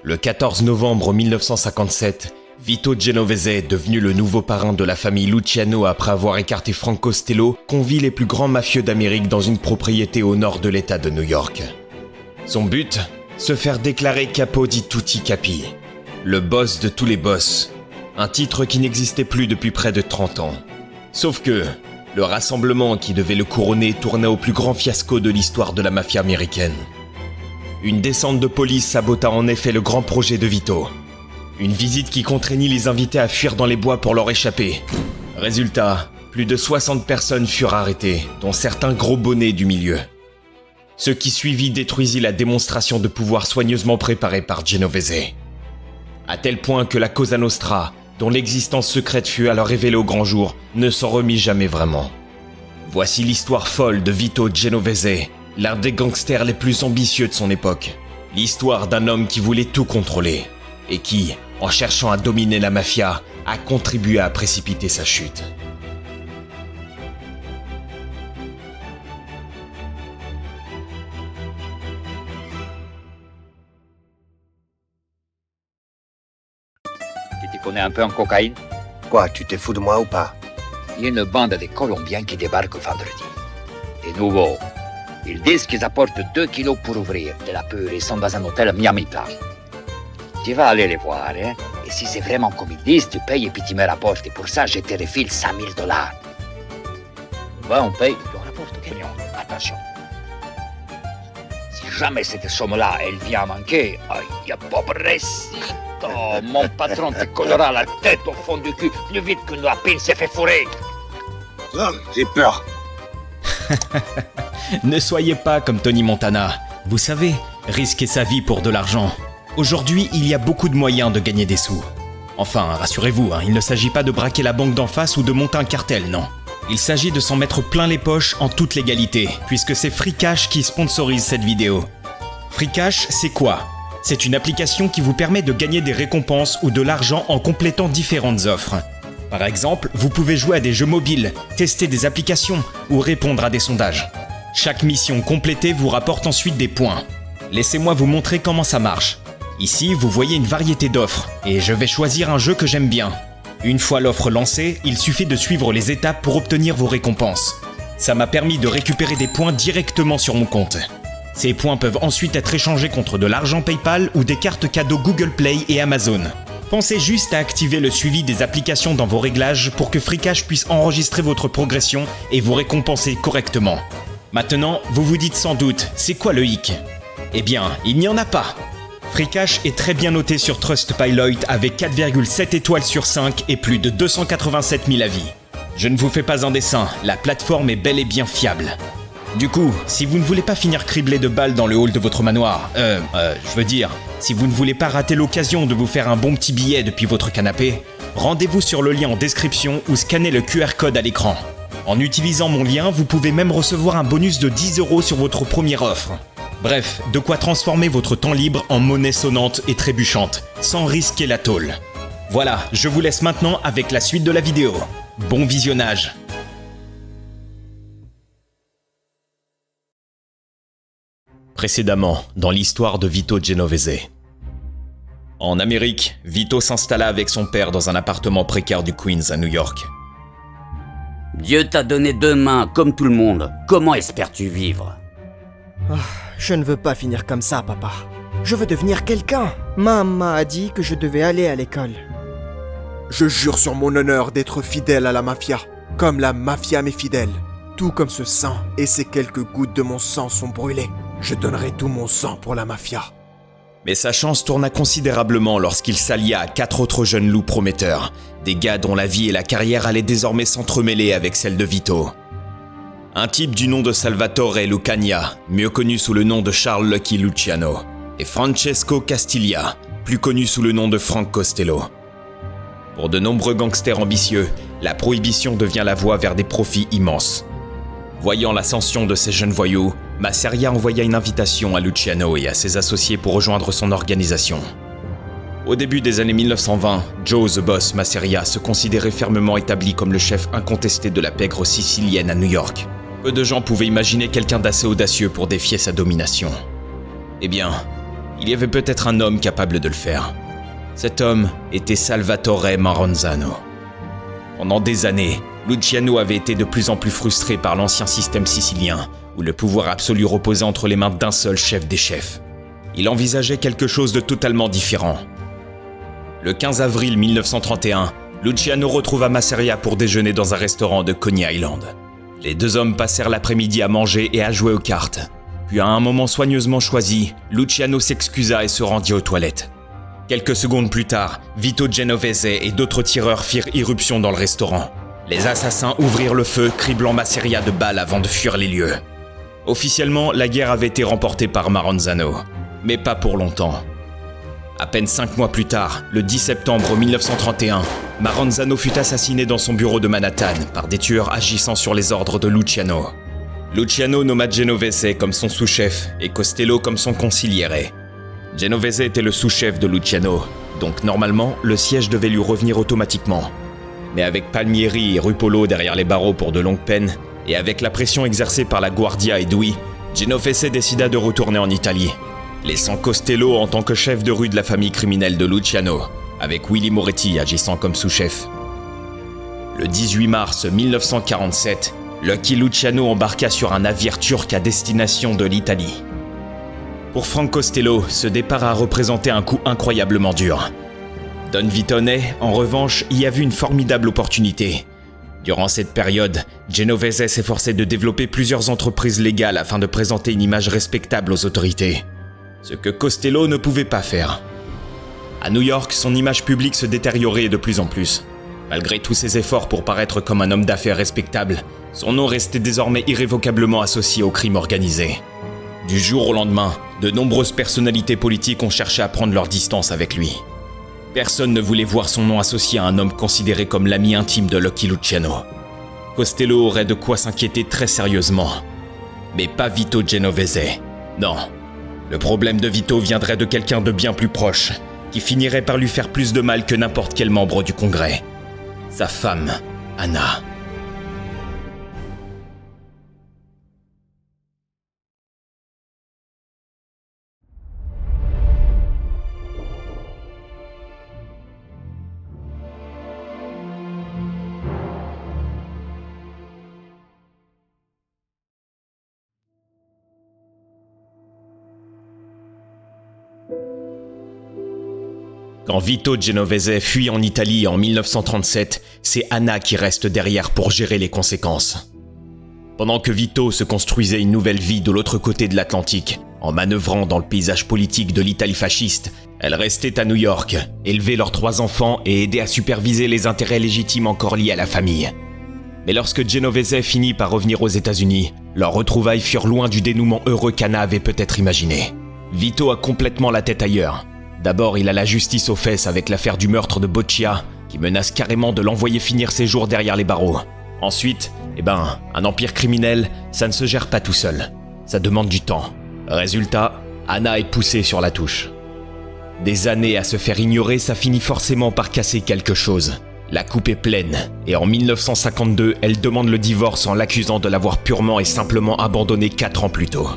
Le 14 novembre 1957, Vito Genovese, devenu le nouveau parrain de la famille Luciano après avoir écarté Frank Costello, convie les plus grands mafieux d'Amérique dans une propriété au nord de l'État de New York. Son but ? Se faire déclarer capo di tutti capi, le boss de tous les boss, un titre qui n'existait plus depuis près de 30 ans. Sauf que, le rassemblement qui devait le couronner tourna au plus grand fiasco de l'histoire de la mafia américaine. Une descente de police sabota en effet le grand projet de Vito. Une visite qui contraignit les invités à fuir dans les bois pour leur échapper. Résultat, plus de 60 personnes furent arrêtées, dont certains gros bonnets du milieu. Ce qui suivit détruisit la démonstration de pouvoir soigneusement préparée par Genovese. À tel point que la Cosa Nostra, dont l'existence secrète fut alors révélée au grand jour, ne s'en remit jamais vraiment. Voici l'histoire folle de Vito Genovese, l'un des gangsters les plus ambitieux de son époque. L'histoire d'un homme qui voulait tout contrôler, et qui, en cherchant à dominer la mafia, a contribué à précipiter sa chute. Tu t'y connais un peu en cocaïne? Quoi, tu t'es fou de moi ou pas? Il y a une bande de Colombiens qui débarquent vendredi. Des nouveaux. Ils disent qu'ils apportent 2 kilos pour ouvrir de la pure et sont dans un hôtel Miami Place. Tu vas aller les voir, hein? Et si c'est vraiment comme ils disent, tu payes et puis tu me rapportes. Et pour ça, je te refile $100 000. Va, on paye et puis on rapporte gagnant. Attention. Si jamais cette somme-là, elle vient à manquer, aïe, pobrecito, mon patron te collera la tête au fond du cul plus vite qu'une lapine s'est fait fourrer. Oh, j'ai peur. Ne soyez pas comme Tony Montana. Vous savez, risquer sa vie pour de l'argent. Aujourd'hui, il y a beaucoup de moyens de gagner des sous. Enfin, rassurez-vous, il ne s'agit pas de braquer la banque d'en face ou de monter un cartel, non. Il s'agit de s'en mettre plein les poches en toute légalité, puisque c'est Freecash qui sponsorise cette vidéo. Freecash, c'est quoi ? C'est une application qui vous permet de gagner des récompenses ou de l'argent en complétant différentes offres. Par exemple, vous pouvez jouer à des jeux mobiles, tester des applications ou répondre à des sondages. Chaque mission complétée vous rapporte ensuite des points. Laissez-moi vous montrer comment ça marche. Ici, vous voyez une variété d'offres, et je vais choisir un jeu que j'aime bien. Une fois l'offre lancée, il suffit de suivre les étapes pour obtenir vos récompenses. Ça m'a permis de récupérer des points directement sur mon compte. Ces points peuvent ensuite être échangés contre de l'argent PayPal ou des cartes cadeaux Google Play et Amazon. Pensez juste à activer le suivi des applications dans vos réglages pour que Freecash puisse enregistrer votre progression et vous récompenser correctement. Maintenant, vous vous dites sans doute, c'est quoi le hic ? Eh bien, il n'y en a pas. Freecash est très bien noté sur Trustpilot avec 4,7 étoiles sur 5 et plus de 287 000 avis. Je ne vous fais pas un dessin, la plateforme est bel et bien fiable. Du coup, si vous ne voulez pas finir criblé de balles dans le hall de votre manoir, si vous ne voulez pas rater l'occasion de vous faire un bon petit billet depuis votre canapé, rendez-vous sur le lien en description ou scannez le QR code à l'écran. En utilisant mon lien, vous pouvez même recevoir un bonus de 10 € sur votre première offre. Bref, de quoi transformer votre temps libre en monnaie sonnante et trébuchante, sans risquer la tôle. Voilà, je vous laisse maintenant avec la suite de la vidéo. Bon visionnage. Précédemment, dans l'histoire de Vito Genovese. En Amérique, Vito s'installa avec son père dans un appartement précaire du Queens à New York. Dieu t'a donné 2 mains, comme tout le monde. Comment espères-tu vivre ? Je ne veux pas finir comme ça, papa. Je veux devenir quelqu'un. Maman a dit que je devais aller à l'école. Je jure sur mon honneur d'être fidèle à la mafia, comme la mafia m'est fidèle. Tout comme ce sang et ces quelques gouttes de mon sang sont brûlées. Je donnerai tout mon sang pour la mafia. Mais sa chance tourna considérablement lorsqu'il s'allia à 4 autres jeunes loups prometteurs, des gars dont la vie et la carrière allaient désormais s'entremêler avec celle de Vito. Un type du nom de Salvatore Lucania, mieux connu sous le nom de Charles Lucky Luciano, et Francesco Castiglia, plus connu sous le nom de Frank Costello. Pour de nombreux gangsters ambitieux, la prohibition devient la voie vers des profits immenses. Voyant l'ascension de ces jeunes voyous, Masseria envoya une invitation à Luciano et à ses associés pour rejoindre son organisation. Au début des années 1920, Joe the Boss Masseria se considérait fermement établi comme le chef incontesté de la pègre sicilienne à New York. Peu de gens pouvaient imaginer quelqu'un d'assez audacieux pour défier sa domination. Eh bien, il y avait peut-être un homme capable de le faire. Cet homme était Salvatore Maranzano. Pendant des années, Luciano avait été de plus en plus frustré par l'ancien système sicilien, où le pouvoir absolu reposait entre les mains d'un seul chef des chefs. Il envisageait quelque chose de totalement différent. Le 15 avril 1931, Luciano retrouva Masseria pour déjeuner dans un restaurant de Coney Island. Les deux hommes passèrent l'après-midi à manger et à jouer aux cartes. Puis à un moment soigneusement choisi, Luciano s'excusa et se rendit aux toilettes. Quelques secondes plus tard, Vito Genovese et d'autres tireurs firent irruption dans le restaurant. Les assassins ouvrirent le feu, criblant Masseria de balles avant de fuir les lieux. Officiellement, la guerre avait été remportée par Maranzano, mais pas pour longtemps. À peine 5 mois plus tard, le 10 septembre 1931, Maranzano fut assassiné dans son bureau de Manhattan par des tueurs agissant sur les ordres de Luciano. Luciano nomma Genovese comme son sous-chef et Costello comme son consigliere. Genovese était le sous-chef de Luciano, donc normalement, le siège devait lui revenir automatiquement. Mais avec Palmieri et Rupolo derrière les barreaux pour de longues peines, et avec la pression exercée par la Guardia et Dewey, Genovese décida de retourner en Italie, laissant Costello en tant que chef de rue de la famille criminelle de Luciano, avec Willy Moretti agissant comme sous-chef. Le 18 mars 1947, Lucky Luciano embarqua sur un navire turc à destination de l'Italie. Pour Frank Costello, ce départ a représenté un coup incroyablement dur. Don Vitone, en revanche, y a vu une formidable opportunité. Durant cette période, Genovese s'efforçait de développer plusieurs entreprises légales afin de présenter une image respectable aux autorités. Ce que Costello ne pouvait pas faire. À New York, son image publique se détériorait de plus en plus. Malgré tous ses efforts pour paraître comme un homme d'affaires respectable, son nom restait désormais irrévocablement associé au crime organisé. Du jour au lendemain, de nombreuses personnalités politiques ont cherché à prendre leur distance avec lui. Personne ne voulait voir son nom associé à un homme considéré comme l'ami intime de Lucky Luciano. Costello aurait de quoi s'inquiéter très sérieusement. Mais pas Vito Genovese. Non. Le problème de Vito viendrait de quelqu'un de bien plus proche, qui finirait par lui faire plus de mal que n'importe quel membre du Congrès. Sa femme, Anna. Quand Vito Genovese fuit en Italie en 1937, c'est Anna qui reste derrière pour gérer les conséquences. Pendant que Vito se construisait une nouvelle vie de l'autre côté de l'Atlantique, en manœuvrant dans le paysage politique de l'Italie fasciste, elle restait à New York, élevait leurs 3 enfants et aidait à superviser les intérêts légitimes encore liés à la famille. Mais lorsque Genovese finit par revenir aux États-Unis, leurs retrouvailles furent loin du dénouement heureux qu'Anna avait peut-être imaginé. Vito a complètement la tête ailleurs. D'abord, il a la justice aux fesses avec l'affaire du meurtre de Boccia, qui menace carrément de l'envoyer finir ses jours derrière les barreaux. Ensuite, un empire criminel, ça ne se gère pas tout seul. Ça demande du temps. Résultat, Anna est poussée sur la touche. Des années à se faire ignorer, ça finit forcément par casser quelque chose. La coupe est pleine, et en 1952, elle demande le divorce en l'accusant de l'avoir purement et simplement abandonné 4 ans plus tôt.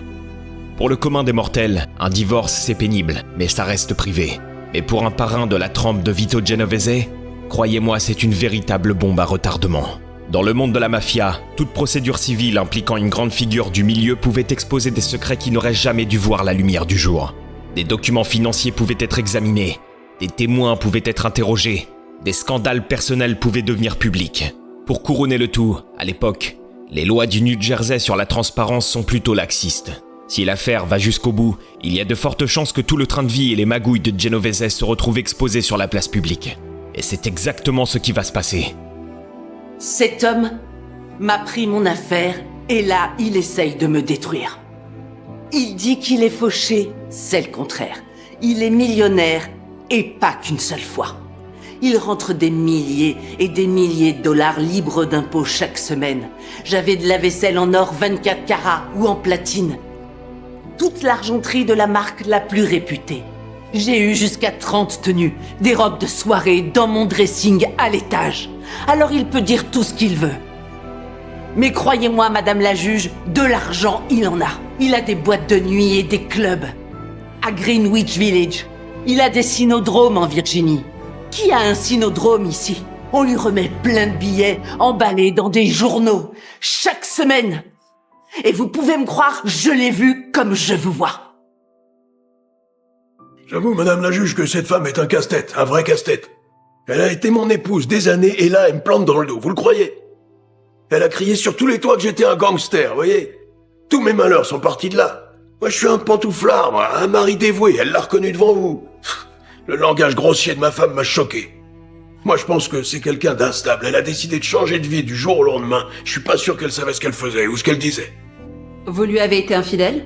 Pour le commun des mortels, un divorce c'est pénible, mais ça reste privé. Mais pour un parrain de la trempe de Vito Genovese, croyez-moi, c'est une véritable bombe à retardement. Dans le monde de la mafia, toute procédure civile impliquant une grande figure du milieu pouvait exposer des secrets qui n'auraient jamais dû voir la lumière du jour. Des documents financiers pouvaient être examinés, des témoins pouvaient être interrogés, des scandales personnels pouvaient devenir publics. Pour couronner le tout, à l'époque, les lois du New Jersey sur la transparence sont plutôt laxistes. Si l'affaire va jusqu'au bout, il y a de fortes chances que tout le train de vie et les magouilles de Genovese se retrouvent exposés sur la place publique. Et c'est exactement ce qui va se passer. Cet homme m'a pris mon affaire et là, il essaye de me détruire. Il dit qu'il est fauché, c'est le contraire. Il est millionnaire et pas qu'une seule fois. Il rentre des milliers et des milliers de dollars libres d'impôts chaque semaine. J'avais de la vaisselle en or 24 carats ou en platine. Toute l'argenterie de la marque la plus réputée. J'ai eu jusqu'à 30 tenues, des robes de soirée dans mon dressing à l'étage. Alors il peut dire tout ce qu'il veut. Mais croyez-moi, madame la juge, de l'argent, il en a. Il a des boîtes de nuit et des clubs. à Greenwich Village. Il a des cynodromes en Virginie. Qui a un cynodrome ici? On lui remet plein de billets emballés dans des journaux, chaque semaine. Et vous pouvez me croire, je l'ai vu comme je vous vois. J'avoue, madame la juge, que cette femme est un casse-tête, un vrai casse-tête. Elle a été mon épouse des années et là, elle me plante dans le dos, vous le croyez? Elle a crié sur tous les toits que j'étais un gangster, voyez? Tous mes malheurs sont partis de là. Moi, je suis un pantouflard, moi, un mari dévoué, elle l'a reconnu devant vous. Le langage grossier de ma femme m'a choqué. Moi, je pense que c'est quelqu'un d'instable. Elle a décidé de changer de vie du jour au lendemain. Je suis pas sûr qu'elle savait ce qu'elle faisait ou ce qu'elle disait. Vous lui avez été infidèle?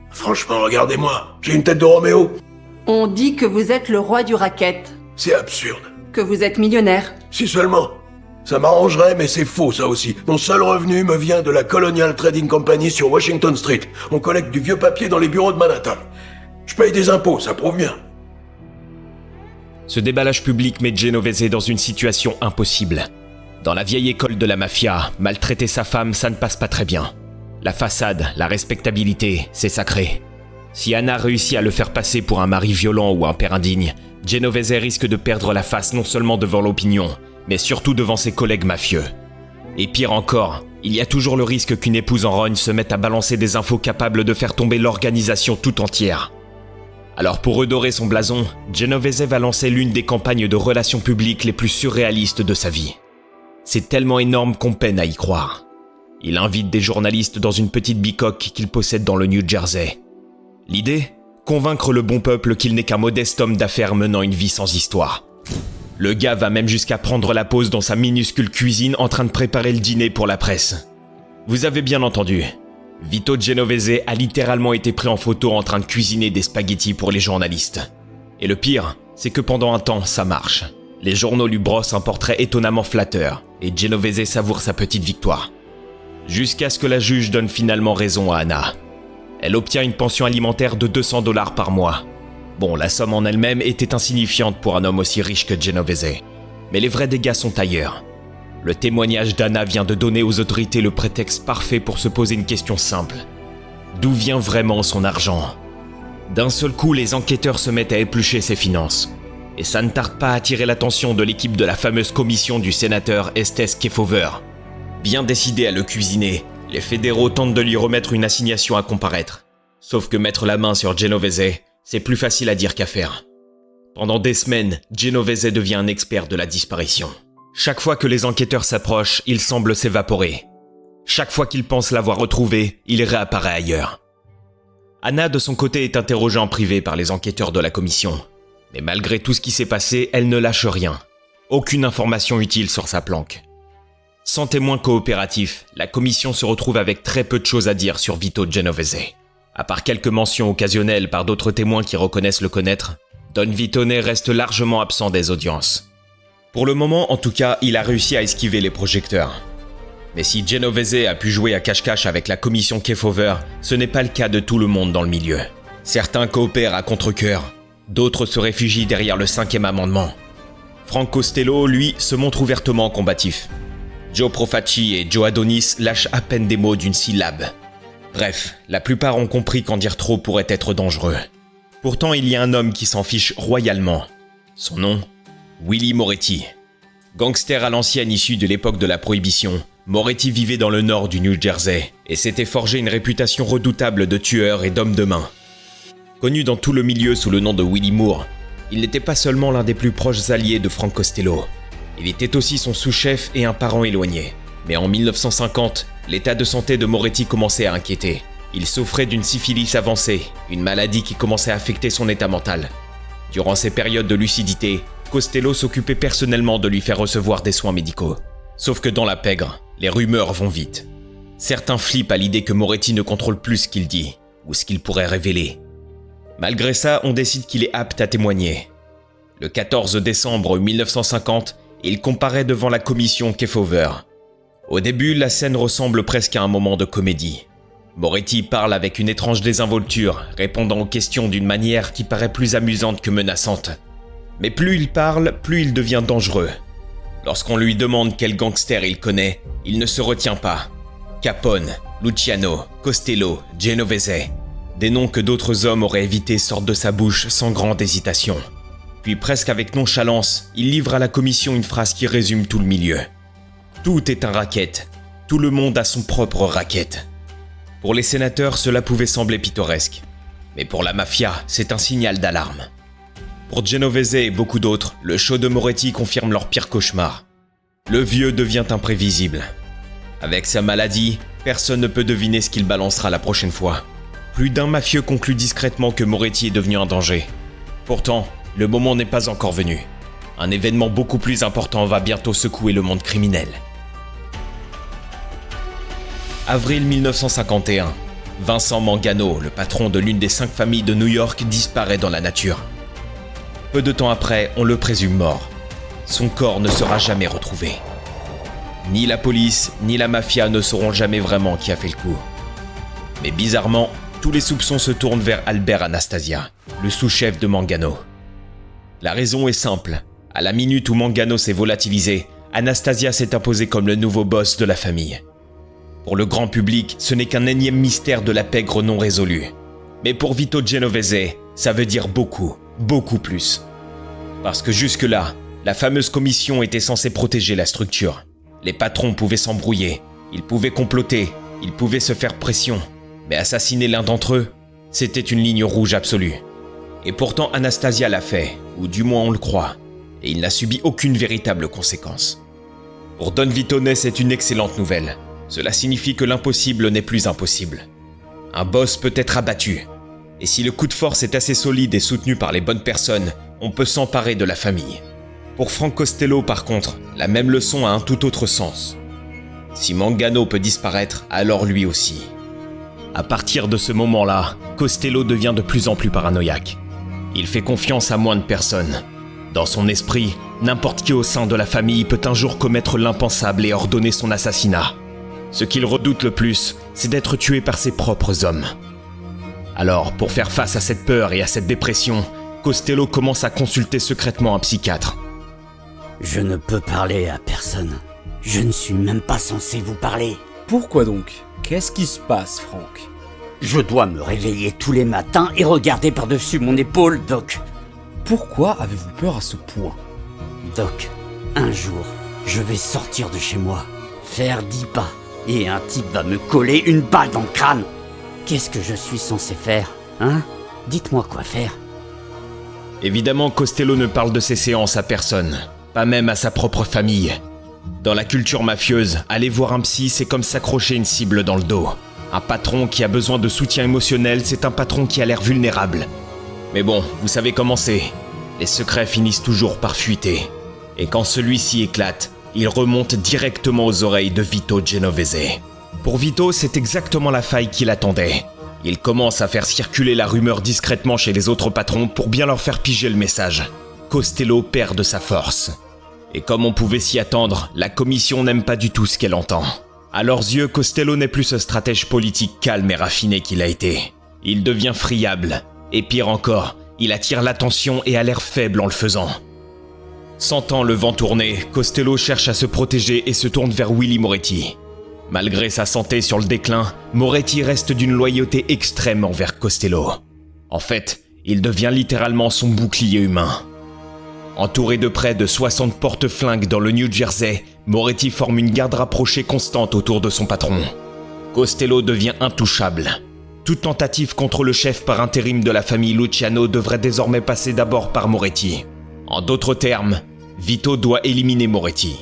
Franchement, regardez-moi, j'ai une tête de Roméo. On dit que vous êtes le roi du racket, C'est absurde. que vous êtes millionnaire. Si seulement. Ça m'arrangerait, mais c'est faux, ça aussi. Mon seul revenu me vient de la Colonial Trading Company sur Washington Street. On collecte du vieux papier dans les bureaux de Manhattan. Je paye des impôts, ça prouve bien. Ce déballage public met Genovese dans une situation impossible. Dans la vieille école de la mafia, maltraiter sa femme, ça ne passe pas très bien. La façade, la respectabilité, c'est sacré. Si Anna réussit à le faire passer pour un mari violent ou un père indigne, Genovese risque de perdre la face non seulement devant l'opinion, mais surtout devant ses collègues mafieux. Et pire encore, il y a toujours le risque qu'une épouse en rogne se mette à balancer des infos capables de faire tomber l'organisation tout entière. Alors pour redorer son blason, Genovese va lancer l'une des campagnes de relations publiques les plus surréalistes de sa vie. C'est tellement énorme qu'on peine à y croire. Il invite des journalistes dans une petite bicoque qu'il possède dans le New Jersey. L'idée ? Convaincre le bon peuple qu'il n'est qu'un modeste homme d'affaires menant une vie sans histoire. Le gars va même jusqu'à prendre la pause dans sa minuscule cuisine en train de préparer le dîner pour la presse. Vous avez bien entendu. Vito Genovese a littéralement été pris en photo en train de cuisiner des spaghettis pour les journalistes. Et le pire, c'est que pendant un temps, ça marche. Les journaux lui brossent un portrait étonnamment flatteur, et Genovese savoure sa petite victoire. Jusqu'à ce que la juge donne finalement raison à Anna. Elle obtient une pension alimentaire de $200 par mois. Bon, la somme en elle-même était insignifiante pour un homme aussi riche que Genovese. Mais les vrais dégâts sont ailleurs. Le témoignage d'Anna vient de donner aux autorités le prétexte parfait pour se poser une question simple. D'où vient vraiment son argent ? D'un seul coup, les enquêteurs se mettent à éplucher ses finances. Et ça ne tarde pas à attirer l'attention de l'équipe de la fameuse commission du sénateur Estes Kefauver. Bien décidés à le cuisiner, les fédéraux tentent de lui remettre une assignation à comparaître. Sauf que mettre la main sur Genovese, c'est plus facile à dire qu'à faire. Pendant des semaines, Genovese devient un expert de la disparition. Chaque fois que les enquêteurs s'approchent, il semble s'évaporer. Chaque fois qu'il pense l'avoir retrouvé, il réapparaît ailleurs. Anna, de son côté, est interrogée en privé par les enquêteurs de la commission. Mais malgré tout ce qui s'est passé, elle ne lâche rien. Aucune information utile sur sa planque. Sans témoin coopératif, la commission se retrouve avec très peu de choses à dire sur Vito Genovese. À part quelques mentions occasionnelles par d'autres témoins qui reconnaissent le connaître, Don Vitone reste largement absent des audiences. Pour le moment, en tout cas, il a réussi à esquiver les projecteurs. Mais si Genovese a pu jouer à cache-cache avec la commission Kefauver, ce n'est pas le cas de tout le monde dans le milieu. Certains coopèrent à contre-cœur, d'autres se réfugient derrière le 5e amendement. Frank Costello, lui, se montre ouvertement combatif. Joe Profaci et Joe Adonis lâchent à peine des mots d'une syllabe. Bref, la plupart ont compris qu'en dire trop pourrait être dangereux. Pourtant, il y a un homme qui s'en fiche royalement. Son nom ? Willie Moretti. Gangster à l'ancienne issu de l'époque de la Prohibition, Moretti vivait dans le nord du New Jersey et s'était forgé une réputation redoutable de tueur et d'homme de main. Connu dans tout le milieu sous le nom de Willie Moore, il n'était pas seulement l'un des plus proches alliés de Frank Costello. Il était aussi son sous-chef et un parent éloigné. Mais en 1950, l'état de santé de Moretti commençait à inquiéter. Il souffrait d'une syphilis avancée, une maladie qui commençait à affecter son état mental. Durant ces périodes de lucidité, Costello s'occupait personnellement de lui faire recevoir des soins médicaux. Sauf que dans la pègre, les rumeurs vont vite. Certains flippent à l'idée que Moretti ne contrôle plus ce qu'il dit, ou ce qu'il pourrait révéler. Malgré ça, on décide qu'il est apte à témoigner. Le 14 décembre 1950, il comparaît devant la commission Kefauver. Au début, la scène ressemble presque à un moment de comédie. Moretti parle avec une étrange désinvolture, répondant aux questions d'une manière qui paraît plus amusante que menaçante. Mais plus il parle, plus il devient dangereux. Lorsqu'on lui demande quel gangster il connaît, il ne se retient pas. Capone, Luciano, Costello, Genovese. Des noms que d'autres hommes auraient évités sortent de sa bouche sans grande hésitation. Puis presque avec nonchalance, il livre à la commission une phrase qui résume tout le milieu. Tout est un racket. Tout le monde a son propre racket. Pour les sénateurs, cela pouvait sembler pittoresque. Mais pour la mafia, c'est un signal d'alarme. Pour Genovese et beaucoup d'autres, le show de Moretti confirme leur pire cauchemar. Le vieux devient imprévisible. Avec sa maladie, personne ne peut deviner ce qu'il balancera la prochaine fois. Plus d'un mafieux conclut discrètement que Moretti est devenu un danger. Pourtant, le moment n'est pas encore venu. Un événement beaucoup plus important va bientôt secouer le monde criminel. Avril 1951. Vincent Mangano, le patron de l'une des 5 familles de New York, disparaît dans la nature. Peu de temps après, on le présume mort. Son corps ne sera jamais retrouvé. Ni la police, ni la mafia ne sauront jamais vraiment qui a fait le coup. Mais bizarrement, tous les soupçons se tournent vers Albert Anastasia, le sous-chef de Mangano. La raison est simple. À la minute où Mangano s'est volatilisé, Anastasia s'est imposé comme le nouveau boss de la famille. Pour le grand public, ce n'est qu'un énième mystère de la pègre non résolu. Mais pour Vito Genovese, ça veut dire beaucoup, beaucoup plus. Parce que jusque-là, la fameuse commission était censée protéger la structure. Les patrons pouvaient s'embrouiller, ils pouvaient comploter, ils pouvaient se faire pression. Mais assassiner l'un d'entre eux, c'était une ligne rouge absolue. Et pourtant Anastasia l'a fait, ou du moins on le croit, et il n'a subi aucune véritable conséquence. Pour Don Vitone, c'est une excellente nouvelle. Cela signifie que l'impossible n'est plus impossible. Un boss peut être abattu, et si le coup de force est assez solide et soutenu par les bonnes personnes, on peut s'emparer de la famille. Pour Frank Costello par contre, la même leçon a un tout autre sens. Si Mangano peut disparaître, alors lui aussi. À partir de ce moment-là, Costello devient de plus en plus paranoïaque. Il fait confiance à moins de personnes. Dans son esprit, n'importe qui au sein de la famille peut un jour commettre l'impensable et ordonner son assassinat. Ce qu'il redoute le plus, c'est d'être tué par ses propres hommes. Alors, pour faire face à cette peur et à cette dépression, Costello commence à consulter secrètement un psychiatre. Je ne peux parler à personne. Je ne suis même pas censé vous parler. Pourquoi donc? Qu'est-ce qui se passe, Frank? Je dois me réveiller tous les matins et regarder par-dessus mon épaule, Doc. Pourquoi avez-vous peur à ce point? Doc, un jour, je vais sortir de chez moi, faire 10 pas, et un type va me coller une balle dans le crâne. Qu'est-ce que je suis censé faire, hein? Dites-moi quoi faire. Évidemment, Costello ne parle de ses séances à personne, pas même à sa propre famille. Dans la culture mafieuse, aller voir un psy, c'est comme s'accrocher une cible dans le dos. Un patron qui a besoin de soutien émotionnel, c'est un patron qui a l'air vulnérable. Mais bon, vous savez comment c'est. Les secrets finissent toujours par fuiter. Et quand celui-ci éclate, il remonte directement aux oreilles de Vito Genovese. Pour Vito, c'est exactement la faille qu'il attendait. Il commence à faire circuler la rumeur discrètement chez les autres patrons pour bien leur faire piger le message. Costello perd de sa force. Et comme on pouvait s'y attendre, la commission n'aime pas du tout ce qu'elle entend. À leurs yeux, Costello n'est plus ce stratège politique calme et raffiné qu'il a été. Il devient friable. Et pire encore, il attire l'attention et a l'air faible en le faisant. Sentant le vent tourner, Costello cherche à se protéger et se tourne vers Willy Moretti. Malgré sa santé sur le déclin, Moretti reste d'une loyauté extrême envers Costello. En fait, il devient littéralement son bouclier humain. Entouré de près de 60 porte-flingues dans le New Jersey, Moretti forme une garde rapprochée constante autour de son patron. Costello devient intouchable. Toute tentative contre le chef par intérim de la famille Luciano devrait désormais passer d'abord par Moretti. En d'autres termes, Vito doit éliminer Moretti.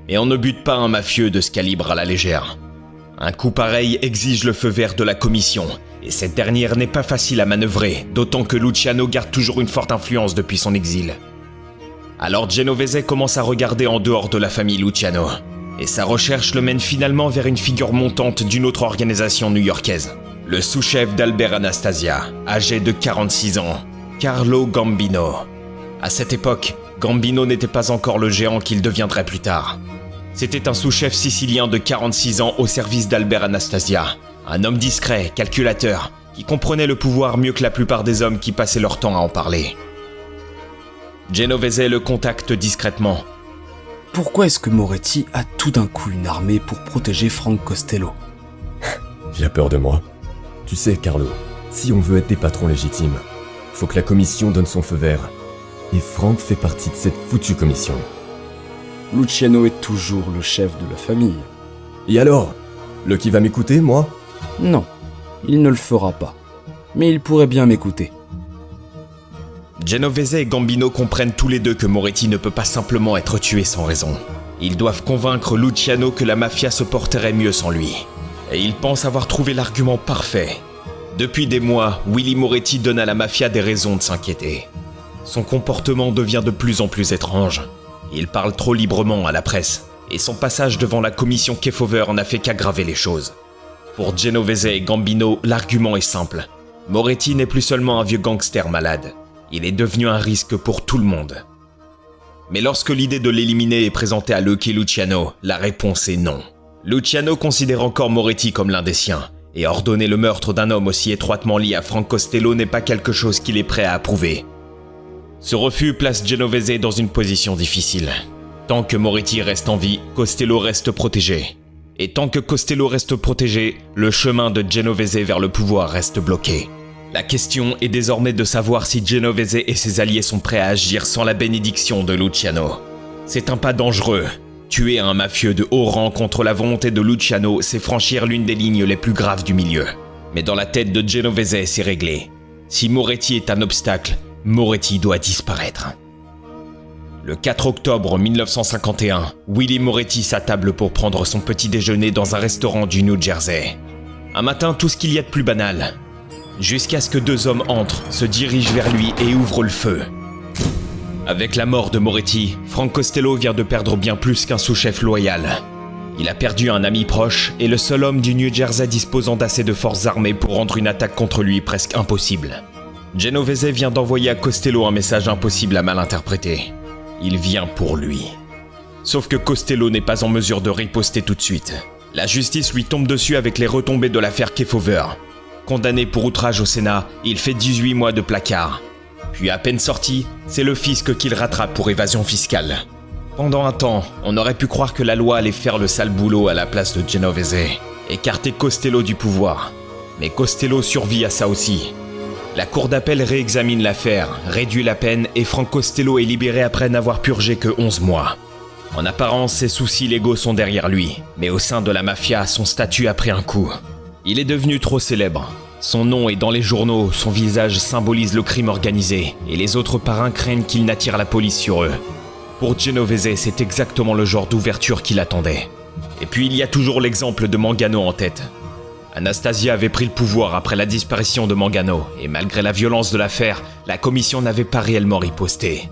Et on ne bute pas un mafieux de ce calibre à la légère. Un coup pareil exige le feu vert de la commission, et cette dernière n'est pas facile à manœuvrer, d'autant que Luciano garde toujours une forte influence depuis son exil. Alors Genovese commence à regarder en dehors de la famille Luciano, et sa recherche le mène finalement vers une figure montante d'une autre organisation new-yorkaise, le sous-chef d'Albert Anastasia, âgé de 46 ans, Carlo Gambino. À cette époque, Gambino n'était pas encore le géant qu'il deviendrait plus tard. C'était un sous-chef sicilien de 46 ans au service d'Albert Anastasia, un homme discret, calculateur, qui comprenait le pouvoir mieux que la plupart des hommes qui passaient leur temps à en parler. Genovese le contacte discrètement. Pourquoi est-ce que Moretti a tout d'un coup une armée pour protéger Frank Costello? Il a peur de moi. Tu sais, Carlo, Si on veut être des patrons légitimes, faut que la commission donne son feu vert. Et Frank fait partie de cette foutue commission. Luciano est toujours le chef de la famille. Et alors? Lucky va m'écouter, moi? Non, il ne le fera pas. Mais il pourrait bien m'écouter. Genovese et Gambino comprennent tous les deux que Moretti ne peut pas simplement être tué sans raison. Ils doivent convaincre Luciano que la mafia se porterait mieux sans lui. Et ils pensent avoir trouvé l'argument parfait. Depuis des mois, Willy Moretti donne à la mafia des raisons de s'inquiéter. Son comportement devient de plus en plus étrange. Il parle trop librement à la presse, et son passage devant la commission Kefauver n'a fait qu'aggraver les choses. Pour Genovese et Gambino, l'argument est simple. Moretti n'est plus seulement un vieux gangster malade. Il est devenu un risque pour tout le monde. Mais lorsque l'idée de l'éliminer est présentée à Lucky Luciano, la réponse est non. Luciano considère encore Moretti comme l'un des siens, et ordonner le meurtre d'un homme aussi étroitement lié à Frank Costello n'est pas quelque chose qu'il est prêt à approuver. Ce refus place Genovese dans une position difficile. Tant que Moretti reste en vie, Costello reste protégé. Et tant que Costello reste protégé, le chemin de Genovese vers le pouvoir reste bloqué. La question est désormais de savoir si Genovese et ses alliés sont prêts à agir sans la bénédiction de Luciano. C'est un pas dangereux. Tuer un mafieux de haut rang contre la volonté de Luciano, c'est franchir l'une des lignes les plus graves du milieu. Mais dans la tête de Genovese, c'est réglé. Si Moretti est un obstacle, Moretti doit disparaître. Le 4 octobre 1951, Willy Moretti s'attable pour prendre son petit déjeuner dans un restaurant du New Jersey. Un matin, tout ce qu'il y a de plus banal. Jusqu'à ce que deux hommes entrent, se dirigent vers lui et ouvrent le feu. Avec la mort de Moretti, Frank Costello vient de perdre bien plus qu'un sous-chef loyal. Il a perdu un ami proche et le seul homme du New Jersey disposant d'assez de forces armées pour rendre une attaque contre lui presque impossible. Genovese vient d'envoyer à Costello un message impossible à mal interpréter. Il vient pour lui. Sauf que Costello n'est pas en mesure de riposter tout de suite. La justice lui tombe dessus avec les retombées de l'affaire Kefauver. Condamné pour outrage au Sénat, il fait 18 mois de placard. Puis à peine sorti, c'est le fisc qu'il rattrape pour évasion fiscale. Pendant un temps, on aurait pu croire que la loi allait faire le sale boulot à la place de Genovese, écarter Costello du pouvoir. Mais Costello survit à ça aussi. La cour d'appel réexamine l'affaire, réduit la peine et Frank Costello est libéré après n'avoir purgé que 11 mois. En apparence, ses soucis légaux sont derrière lui, mais au sein de la mafia, son statut a pris un coup. Il est devenu trop célèbre. Son nom est dans les journaux, son visage symbolise le crime organisé, et les autres parrains craignent qu'il n'attire la police sur eux. Pour Genovese, c'est exactement le genre d'ouverture qu'il attendait. Et puis il y a toujours l'exemple de Mangano en tête. Anastasia avait pris le pouvoir après la disparition de Mangano, et malgré la violence de l'affaire, la commission n'avait pas réellement riposté.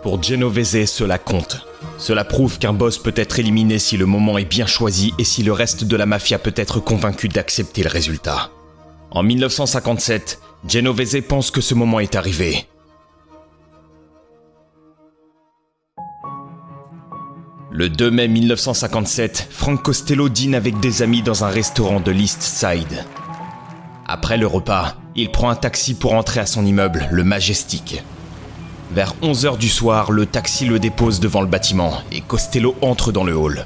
Pour Genovese, cela compte. Cela prouve qu'un boss peut être éliminé si le moment est bien choisi et si le reste de la mafia peut être convaincu d'accepter le résultat. En 1957, Genovese pense que ce moment est arrivé. Le 2 mai 1957, Frank Costello dîne avec des amis dans un restaurant de l'East Side. Après le repas, il prend un taxi pour entrer à son immeuble, le Majestic. Vers 11h du soir, le taxi le dépose devant le bâtiment et Costello entre dans le hall.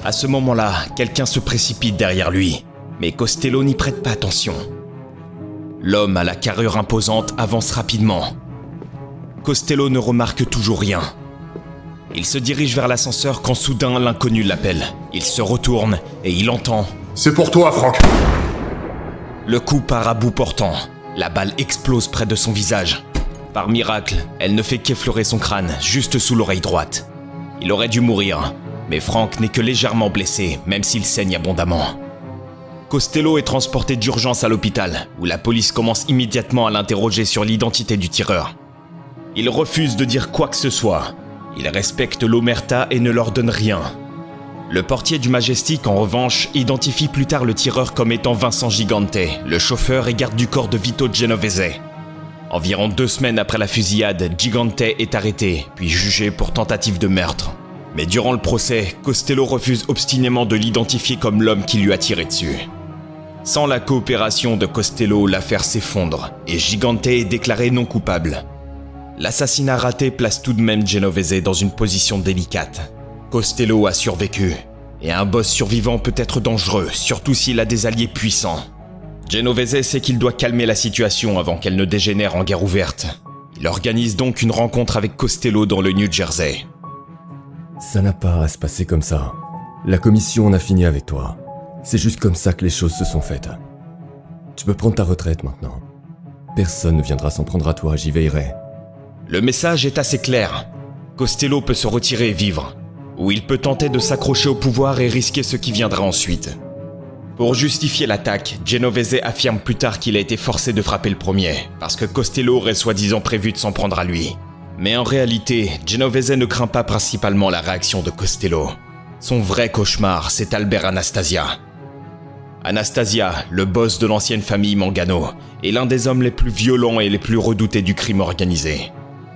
À ce moment-là, quelqu'un se précipite derrière lui, mais Costello n'y prête pas attention. L'homme à la carrure imposante avance rapidement. Costello ne remarque toujours rien. Il se dirige vers l'ascenseur quand soudain l'inconnu l'appelle. Il se retourne et il entend « C'est pour toi, Frank !» Le coup part à bout portant. La balle explose près de son visage. Par miracle, elle ne fait qu'effleurer son crâne, juste sous l'oreille droite. Il aurait dû mourir, mais Frank n'est que légèrement blessé, même s'il saigne abondamment. Costello est transporté d'urgence à l'hôpital, où la police commence immédiatement à l'interroger sur l'identité du tireur. Il refuse de dire quoi que ce soit. Il respecte l'omerta et ne leur donne rien. Le portier du Majestic, en revanche, identifie plus tard le tireur comme étant Vincent Gigante, le chauffeur et garde du corps de Vito Genovese. Environ 2 semaines après la fusillade, Gigante est arrêté, puis jugé pour tentative de meurtre. Mais durant le procès, Costello refuse obstinément de l'identifier comme l'homme qui lui a tiré dessus. Sans la coopération de Costello, l'affaire s'effondre et Gigante est déclaré non coupable. L'assassinat raté place tout de même Genovese dans une position délicate. Costello a survécu, et un boss survivant peut être dangereux, surtout s'il a des alliés puissants. Genovese sait qu'il doit calmer la situation avant qu'elle ne dégénère en guerre ouverte. Il organise donc une rencontre avec Costello dans le New Jersey. Ça n'a pas à se passer comme ça. La commission en a fini avec toi. C'est juste comme ça que les choses se sont faites. Tu peux prendre ta retraite maintenant. Personne ne viendra s'en prendre à toi, j'y veillerai. Le message est assez clair. Costello peut se retirer et vivre, ou il peut tenter de s'accrocher au pouvoir et risquer ce qui viendra ensuite. Pour justifier l'attaque, Genovese affirme plus tard qu'il a été forcé de frapper le premier, parce que Costello aurait soi-disant prévu de s'en prendre à lui. Mais en réalité, Genovese ne craint pas principalement la réaction de Costello. Son vrai cauchemar, c'est Albert Anastasia. Anastasia, le boss de l'ancienne famille Mangano, est l'un des hommes les plus violents et les plus redoutés du crime organisé.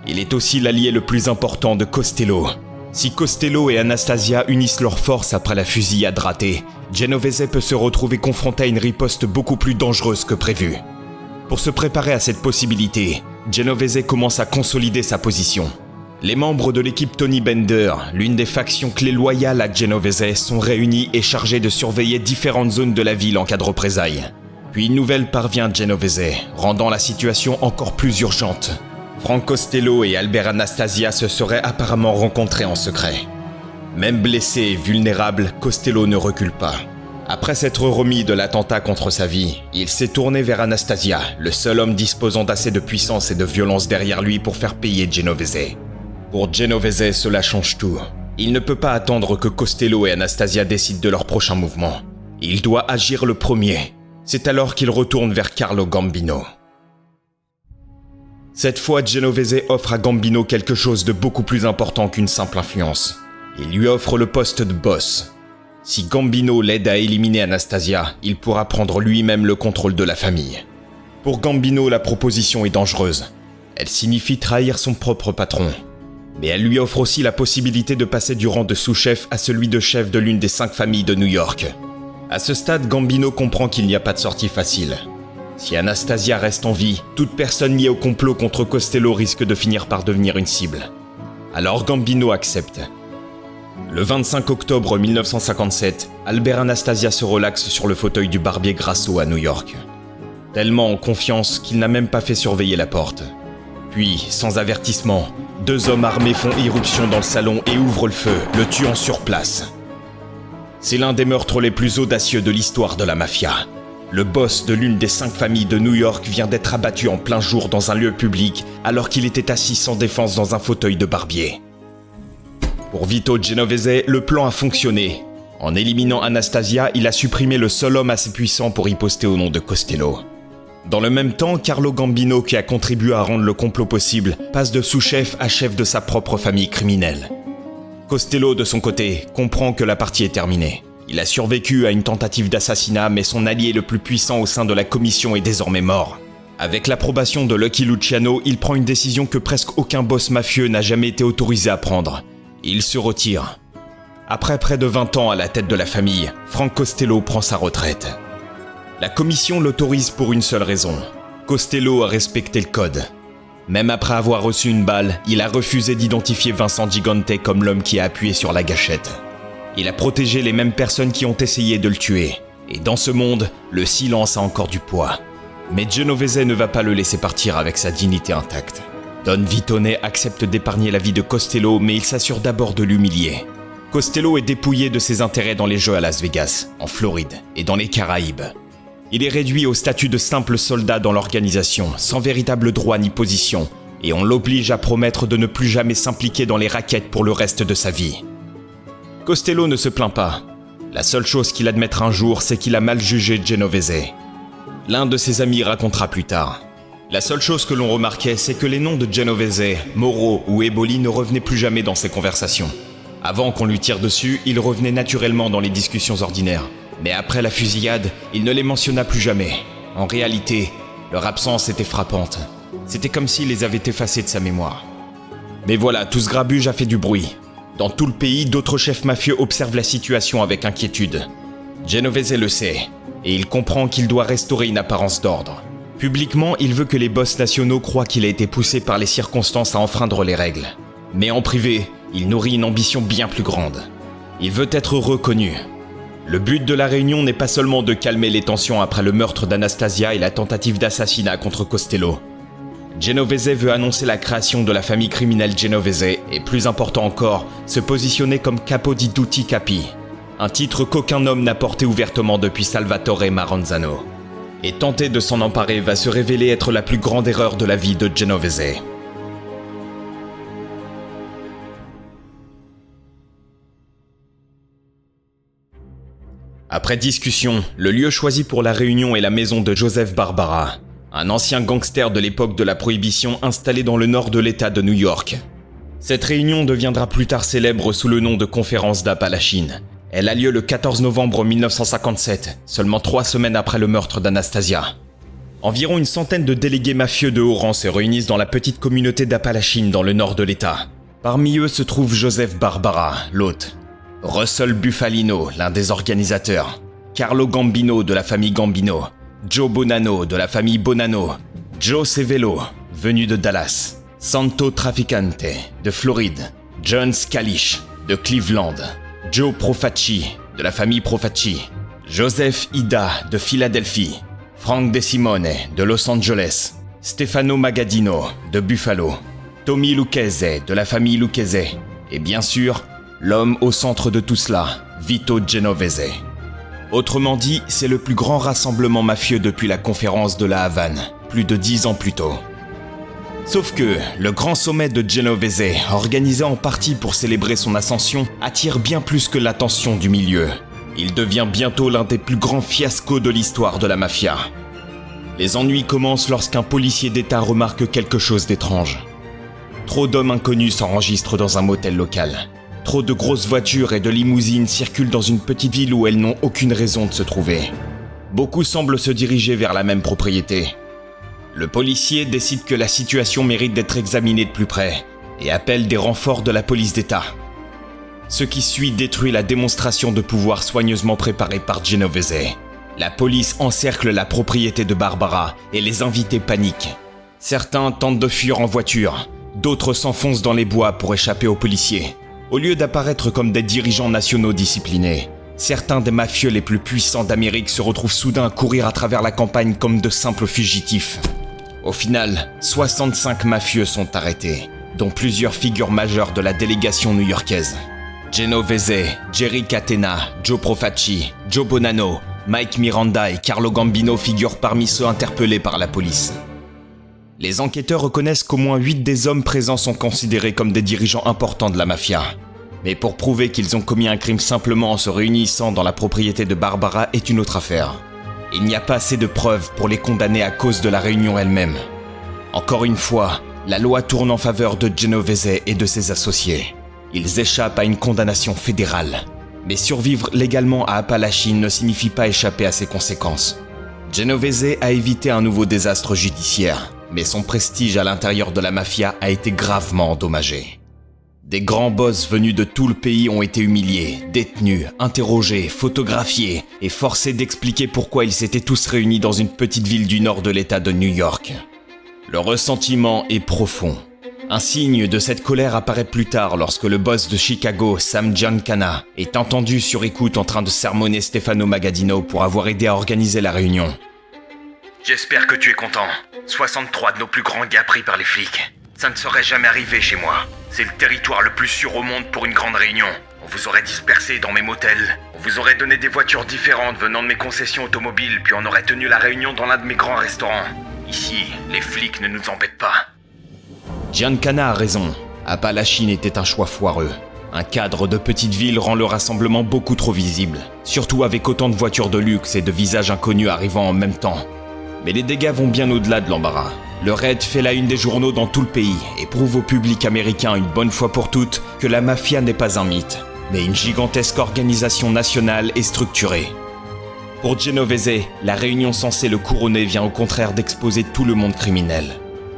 Il est aussi l'allié le plus important de Costello. Si Costello et Anastasia unissent leurs forces après la fusillade ratée, Genovese peut se retrouver confronté à une riposte beaucoup plus dangereuse que prévu. Pour se préparer à cette possibilité, Genovese commence à consolider sa position. Les membres de l'équipe Tony Bender, l'une des factions clés loyales à Genovese, sont réunis et chargés de surveiller différentes zones de la ville en cas de représailles. Puis une nouvelle parvient à Genovese, rendant la situation encore plus urgente. Frank Costello et Albert Anastasia se seraient apparemment rencontrés en secret. Même blessé et vulnérable, Costello ne recule pas. Après s'être remis de l'attentat contre sa vie, il s'est tourné vers Anastasia, le seul homme disposant d'assez de puissance et de violence derrière lui pour faire payer Genovese. Pour Genovese, cela change tout. Il ne peut pas attendre que Costello et Anastasia décident de leur prochain mouvement. Il doit agir le premier. C'est alors qu'il retourne vers Carlo Gambino. Cette fois, Genovese offre à Gambino quelque chose de beaucoup plus important qu'une simple influence. Il lui offre le poste de boss. Si Gambino l'aide à éliminer Anastasia, il pourra prendre lui-même le contrôle de la famille. Pour Gambino, la proposition est dangereuse. Elle signifie trahir son propre patron. Mais elle lui offre aussi la possibilité de passer du rang de sous-chef à celui de chef de l'une des 5 familles de New York. À ce stade, Gambino comprend qu'il n'y a pas de sortie facile. Si Anastasia reste en vie, toute personne liée au complot contre Costello risque de finir par devenir une cible. Alors Gambino accepte. Le 25 octobre 1957, Albert Anastasia se relaxe sur le fauteuil du barbier Grasso à New York. Tellement en confiance qu'il n'a même pas fait surveiller la porte. Puis, sans avertissement, 2 hommes armés font irruption dans le salon et ouvrent le feu, le tuant sur place. C'est l'un des meurtres les plus audacieux de l'histoire de la mafia. Le boss de l'une des 5 familles de New York vient d'être abattu en plein jour dans un lieu public alors qu'il était assis sans défense dans un fauteuil de barbier. Pour Vito Genovese, le plan a fonctionné. En éliminant Anastasia, il a supprimé le seul homme assez puissant pour riposter au nom de Costello. Dans le même temps, Carlo Gambino, qui a contribué à rendre le complot possible, passe de sous-chef à chef de sa propre famille criminelle. Costello, de son côté, comprend que la partie est terminée. Il a survécu à une tentative d'assassinat, mais son allié le plus puissant au sein de la commission est désormais mort. Avec l'approbation de Lucky Luciano, il prend une décision que presque aucun boss mafieux n'a jamais été autorisé à prendre. Il se retire. Après près de 20 ans à la tête de la famille, Frank Costello prend sa retraite. La commission l'autorise pour une seule raison. Costello a respecté le code. Même après avoir reçu une balle, il a refusé d'identifier Vincent Gigante comme l'homme qui a appuyé sur la gâchette. Il a protégé les mêmes personnes qui ont essayé de le tuer. Et dans ce monde, le silence a encore du poids. Mais Genovese ne va pas le laisser partir avec sa dignité intacte. Don Vitone accepte d'épargner la vie de Costello, mais il s'assure d'abord de l'humilier. Costello est dépouillé de ses intérêts dans les jeux à Las Vegas, en Floride et dans les Caraïbes. Il est réduit au statut de simple soldat dans l'organisation, sans véritable droit ni position, et on l'oblige à promettre de ne plus jamais s'impliquer dans les rackets pour le reste de sa vie. Costello ne se plaint pas. La seule chose qu'il admettra un jour, c'est qu'il a mal jugé Genovese. L'un de ses amis racontera plus tard. La seule chose que l'on remarquait, c'est que les noms de Genovese, Moreau ou Eboli ne revenaient plus jamais dans ses conversations. Avant qu'on lui tire dessus, il revenait naturellement dans les discussions ordinaires. Mais après la fusillade, il ne les mentionna plus jamais. En réalité, leur absence était frappante. C'était comme s'il les avait effacés de sa mémoire. Mais voilà, tout ce grabuge a fait du bruit. Dans tout le pays, d'autres chefs mafieux observent la situation avec inquiétude. Genovese le sait, et il comprend qu'il doit restaurer une apparence d'ordre. Publiquement, il veut que les boss nationaux croient qu'il a été poussé par les circonstances à enfreindre les règles. Mais en privé, il nourrit une ambition bien plus grande. Il veut être reconnu. Le but de la réunion n'est pas seulement de calmer les tensions après le meurtre d'Anastasia et la tentative d'assassinat contre Costello. Genovese veut annoncer la création de la famille criminelle Genovese et, plus important encore, se positionner comme capo di tutti capi, un titre qu'aucun homme n'a porté ouvertement depuis Salvatore Maranzano. Et tenter de s'en emparer va se révéler être la plus grande erreur de la vie de Genovese. Après discussion, le lieu choisi pour la réunion est la maison de Joseph Barbara, un ancien gangster de l'époque de la Prohibition installé dans le nord de l'État de New York. Cette réunion deviendra plus tard célèbre sous le nom de Conférence d'Appalachine. Elle a lieu le 14 novembre 1957, seulement 3 semaines après le meurtre d'Anastasia. Environ une centaine de délégués mafieux de haut rang se réunissent dans la petite communauté d'Appalachine dans le nord de l'État. Parmi eux se trouve Joseph Barbara, l'hôte. Russell Bufalino, l'un des organisateurs, Carlo Gambino de la famille Gambino, Joe Bonanno de la famille Bonanno, Joe Cevello, venu de Dallas, Santo Trafficante de Floride, John Scalish de Cleveland, Joe Profacci de la famille Profacci, Joseph Ida de Philadelphie, Frank De Simone de Los Angeles, Stefano Magadino de Buffalo, Tommy Lucchese de la famille Lucchese et bien sûr, l'homme au centre de tout cela, Vito Genovese. Autrement dit, c'est le plus grand rassemblement mafieux depuis la conférence de la Havane, plus de 10 ans plus tôt. Sauf que, le grand sommet de Genovese, organisé en partie pour célébrer son ascension, attire bien plus que l'attention du milieu. Il devient bientôt l'un des plus grands fiascos de l'histoire de la mafia. Les ennuis commencent lorsqu'un policier d'État remarque quelque chose d'étrange. Trop d'hommes inconnus s'enregistrent dans un motel local. Trop de grosses voitures et de limousines circulent dans une petite ville où elles n'ont aucune raison de se trouver. Beaucoup semblent se diriger vers la même propriété. Le policier décide que la situation mérite d'être examinée de plus près et appelle des renforts de la police d'État. Ce qui suit détruit la démonstration de pouvoir soigneusement préparée par Genovese. La police encercle la propriété de Barbara et les invités paniquent. Certains tentent de fuir en voiture, d'autres s'enfoncent dans les bois pour échapper aux policiers. Au lieu d'apparaître comme des dirigeants nationaux disciplinés, certains des mafieux les plus puissants d'Amérique se retrouvent soudain à courir à travers la campagne comme de simples fugitifs. Au final, 65 mafieux sont arrêtés, dont plusieurs figures majeures de la délégation new-yorkaise. Genovese, Jerry Catena, Joe Profacci, Joe Bonanno, Mike Miranda et Carlo Gambino figurent parmi ceux interpellés par la police. Les enquêteurs reconnaissent qu'au moins 8 des hommes présents sont considérés comme des dirigeants importants de la mafia. Mais pour prouver qu'ils ont commis un crime simplement en se réunissant dans la propriété de Barbara est une autre affaire. Il n'y a pas assez de preuves pour les condamner à cause de la réunion elle-même. Encore une fois, la loi tourne en faveur de Genovese et de ses associés. Ils échappent à une condamnation fédérale. Mais survivre légalement à Appalachine ne signifie pas échapper à ses conséquences. Genovese a évité un nouveau désastre judiciaire, mais son prestige à l'intérieur de la mafia a été gravement endommagé. Des grands boss venus de tout le pays ont été humiliés, détenus, interrogés, photographiés et forcés d'expliquer pourquoi ils s'étaient tous réunis dans une petite ville du nord de l'État de New York. Le ressentiment est profond. Un signe de cette colère apparaît plus tard lorsque le boss de Chicago, Sam Giancana, est entendu sur écoute en train de sermonner Stefano Magadino pour avoir aidé à organiser la réunion. J'espère que tu es content. 63 de nos plus grands gars pris par les flics. Ça ne serait jamais arrivé chez moi. C'est le territoire le plus sûr au monde pour une grande réunion. On vous aurait dispersé dans mes motels. On vous aurait donné des voitures différentes venant de mes concessions automobiles, puis on aurait tenu la réunion dans l'un de mes grands restaurants. Ici, les flics ne nous embêtent pas. Giancana a raison. Appalachine était un choix foireux. Un cadre de petite ville rend le rassemblement beaucoup trop visible, surtout avec autant de voitures de luxe et de visages inconnus arrivant en même temps. Mais les dégâts vont bien au-delà de l'embarras. Le raid fait la une des journaux dans tout le pays et prouve au public américain une bonne fois pour toutes que la mafia n'est pas un mythe, mais une gigantesque organisation nationale et structurée. Pour Genovese, la réunion censée le couronner vient au contraire d'exposer tout le monde criminel.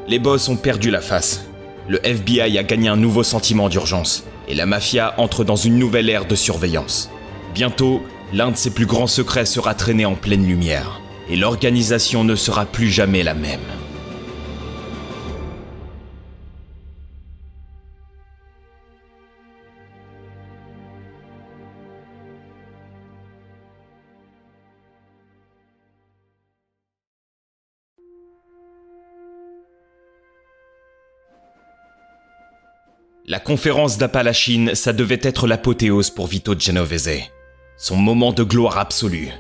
Les boss ont perdu la face. Le FBI a gagné un nouveau sentiment d'urgence et la mafia entre dans une nouvelle ère de surveillance. Bientôt, l'un de ses plus grands secrets sera traîné en pleine lumière et l'organisation ne sera plus jamais la même. La conférence d'Apalachine, ça devait être l'apothéose pour Vito Genovese. Son moment de gloire absolue.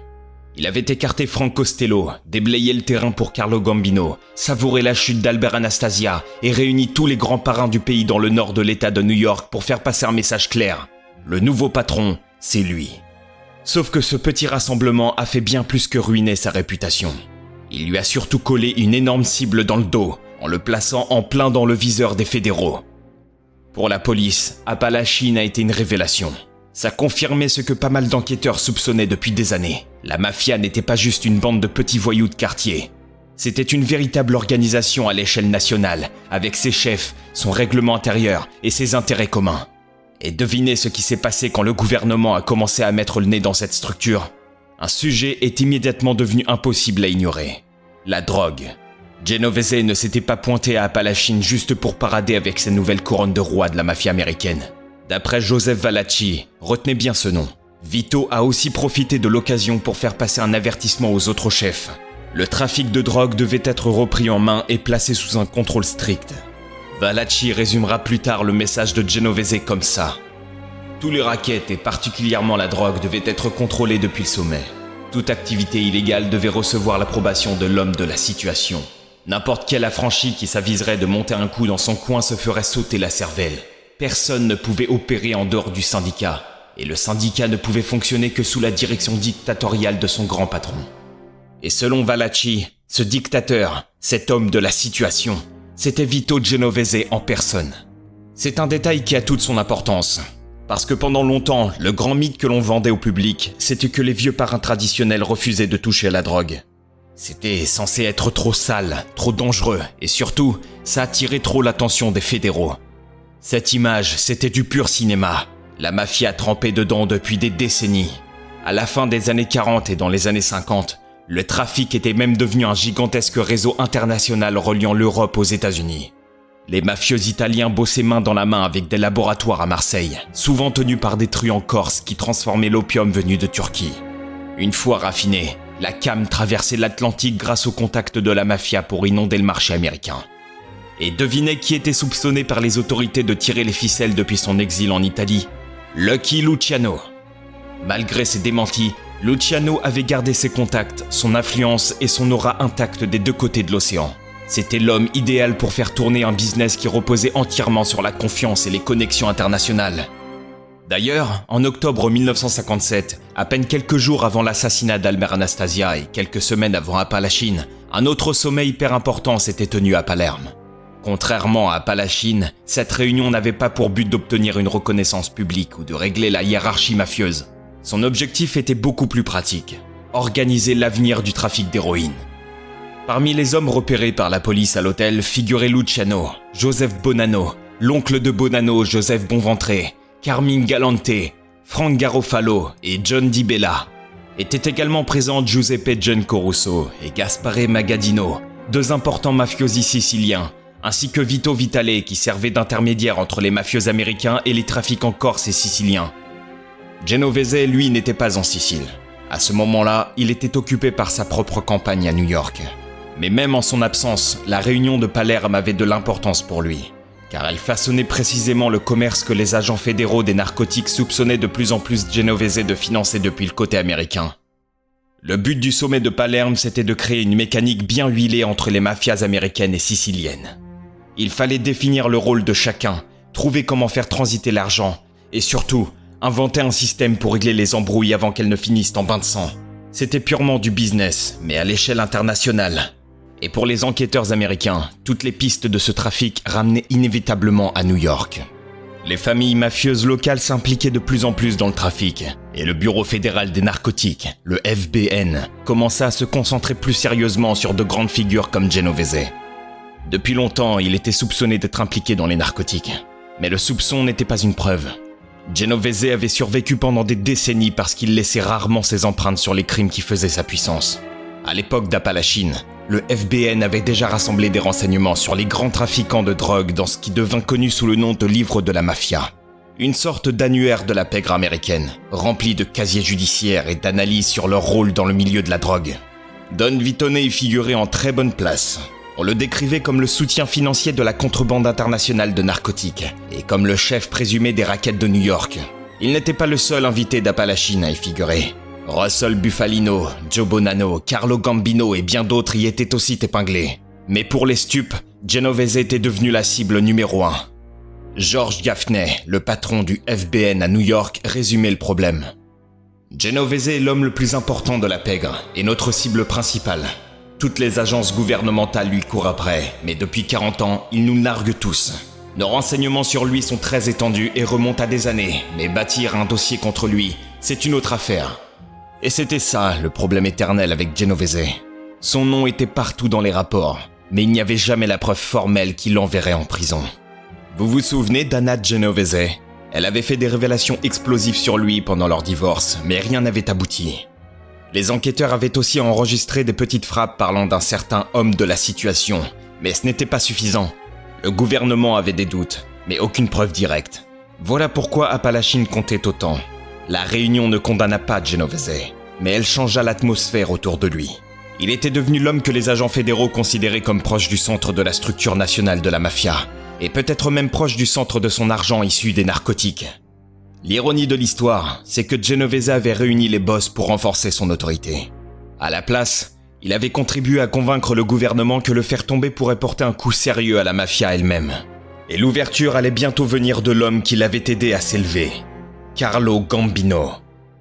Il avait écarté Frank Costello, déblayé le terrain pour Carlo Gambino, savouré la chute d'Albert Anastasia et réuni tous les grands parrains du pays dans le nord de l'État de New York pour faire passer un message clair. Le nouveau patron, c'est lui. Sauf que ce petit rassemblement a fait bien plus que ruiner sa réputation. Il lui a surtout collé une énorme cible dans le dos, en le plaçant en plein dans le viseur des fédéraux. Pour la police, Apalachine a été une révélation. Ça confirmait ce que pas mal d'enquêteurs soupçonnaient depuis des années. La mafia n'était pas juste une bande de petits voyous de quartier. C'était une véritable organisation à l'échelle nationale, avec ses chefs, son règlement intérieur et ses intérêts communs. Et devinez ce qui s'est passé quand le gouvernement a commencé à mettre le nez dans cette structure. Un sujet est immédiatement devenu impossible à ignorer. La drogue. Genovese ne s'était pas pointé à Apalachine juste pour parader avec sa nouvelle couronne de roi de la mafia américaine. D'après Joseph Valachi, retenez bien ce nom, Vito a aussi profité de l'occasion pour faire passer un avertissement aux autres chefs. Le trafic de drogue devait être repris en main et placé sous un contrôle strict. Valachi résumera plus tard le message de Genovese comme ça. Tous les rackets et particulièrement la drogue devaient être contrôlés depuis le sommet. Toute activité illégale devait recevoir l'approbation de l'homme de la situation. N'importe quel affranchi qui s'aviserait de monter un coup dans son coin se ferait sauter la cervelle. Personne ne pouvait opérer en dehors du syndicat, et le syndicat ne pouvait fonctionner que sous la direction dictatoriale de son grand patron. Et selon Valachi, ce dictateur, cet homme de la situation, c'était Vito Genovese en personne. C'est un détail qui a toute son importance, parce que pendant longtemps, le grand mythe que l'on vendait au public, c'était que les vieux parrains traditionnels refusaient de toucher à la drogue. C'était censé être trop sale, trop dangereux, et surtout, ça attirait trop l'attention des fédéraux. Cette image, c'était du pur cinéma. La mafia trempait dedans depuis des décennies. À la fin des années 40 et dans les années 50, le trafic était même devenu un gigantesque réseau international reliant l'Europe aux États-Unis. Les mafieux italiens bossaient main dans la main avec des laboratoires à Marseille, souvent tenus par des truands corses qui transformaient l'opium venu de Turquie. Une fois raffiné, la CAM traversait l'Atlantique grâce au contact de la mafia pour inonder le marché américain. Et devinez qui était soupçonné par les autorités de tirer les ficelles depuis son exil en Italie ? Lucky Luciano. Malgré ses démentis, Luciano avait gardé ses contacts, son influence et son aura intacte des deux côtés de l'océan. C'était l'homme idéal pour faire tourner un business qui reposait entièrement sur la confiance et les connexions internationales. D'ailleurs, en octobre 1957, à peine quelques jours avant l'assassinat d'Albert Anastasia et quelques semaines avant Apalachine, un autre sommet hyper important s'était tenu à Palerme. Contrairement à Apalachine, cette réunion n'avait pas pour but d'obtenir une reconnaissance publique ou de régler la hiérarchie mafieuse. Son objectif était beaucoup plus pratique, organiser l'avenir du trafic d'héroïne. Parmi les hommes repérés par la police à l'hôtel figuraient Luciano, Joseph Bonanno, l'oncle de Bonanno, Joseph Bonventre, Carmine Galante, Frank Garofalo et John Di Bella. Étaient également présents Giuseppe Giancorusso et Gaspare Magadino, deux importants mafiosi siciliens, ainsi que Vito Vitale qui servait d'intermédiaire entre les mafieux américains et les trafiquants corses et siciliens. Genovese, lui, n'était pas en Sicile. À ce moment-là, il était occupé par sa propre campagne à New York. Mais même en son absence, la réunion de Palerme avait de l'importance pour lui, car elle façonnait précisément le commerce que les agents fédéraux des narcotiques soupçonnaient de plus en plus Genovese de financer depuis le côté américain. Le but du sommet de Palerme, c'était de créer une mécanique bien huilée entre les mafias américaines et siciliennes. Il fallait définir le rôle de chacun, trouver comment faire transiter l'argent, et surtout, inventer un système pour régler les embrouilles avant qu'elles ne finissent en bain de sang. C'était purement du business, mais à l'échelle internationale. Et pour les enquêteurs américains, toutes les pistes de ce trafic ramenaient inévitablement à New York. Les familles mafieuses locales s'impliquaient de plus en plus dans le trafic, et le Bureau fédéral des narcotiques, le FBN, commença à se concentrer plus sérieusement sur de grandes figures comme Genovese. Depuis longtemps, il était soupçonné d'être impliqué dans les narcotiques. Mais le soupçon n'était pas une preuve. Genovese avait survécu pendant des décennies parce qu'il laissait rarement ses empreintes sur les crimes qui faisaient sa puissance. À l'époque d'Apalachine, le FBN avait déjà rassemblé des renseignements sur les grands trafiquants de drogue dans ce qui devint connu sous le nom de Livre de la Mafia. Une sorte d'annuaire de la pègre américaine, rempli de casiers judiciaires et d'analyses sur leur rôle dans le milieu de la drogue. Don Vitone y figurait en très bonne place. On le décrivait comme le soutien financier de la contrebande internationale de narcotiques et comme le chef présumé des rackets de New York. Il n'était pas le seul invité d'Apalachine à y figurer. Russell Bufalino, Joe Bonanno, Carlo Gambino et bien d'autres y étaient aussi épinglés. Mais pour les stupes, Genovese était devenu la cible numéro 1. George Gaffney, le patron du FBN à New York, résumait le problème. Genovese est l'homme le plus important de la pègre et notre cible principale. Toutes les agences gouvernementales lui courent après, mais depuis 40 ans, il nous nargue tous. Nos renseignements sur lui sont très étendus et remontent à des années, mais bâtir un dossier contre lui, c'est une autre affaire. Et c'était ça, le problème éternel avec Genovese. Son nom était partout dans les rapports, mais il n'y avait jamais la preuve formelle qui l'enverrait en prison. Vous vous souvenez d'Anna Genovese ? Elle avait fait des révélations explosives sur lui pendant leur divorce, mais rien n'avait abouti. Les enquêteurs avaient aussi enregistré des petites frappes parlant d'un certain homme de la situation, mais ce n'était pas suffisant. Le gouvernement avait des doutes, mais aucune preuve directe. Voilà pourquoi Apalachine comptait autant. La réunion ne condamna pas Genovese, mais elle changea l'atmosphère autour de lui. Il était devenu l'homme que les agents fédéraux considéraient comme proche du centre de la structure nationale de la mafia, et peut-être même proche du centre de son argent issu des narcotiques. L'ironie de l'histoire, c'est que Genovese avait réuni les boss pour renforcer son autorité. À la place, il avait contribué à convaincre le gouvernement que le faire tomber pourrait porter un coup sérieux à la mafia elle-même. Et l'ouverture allait bientôt venir de l'homme qui l'avait aidé à s'élever, Carlo Gambino.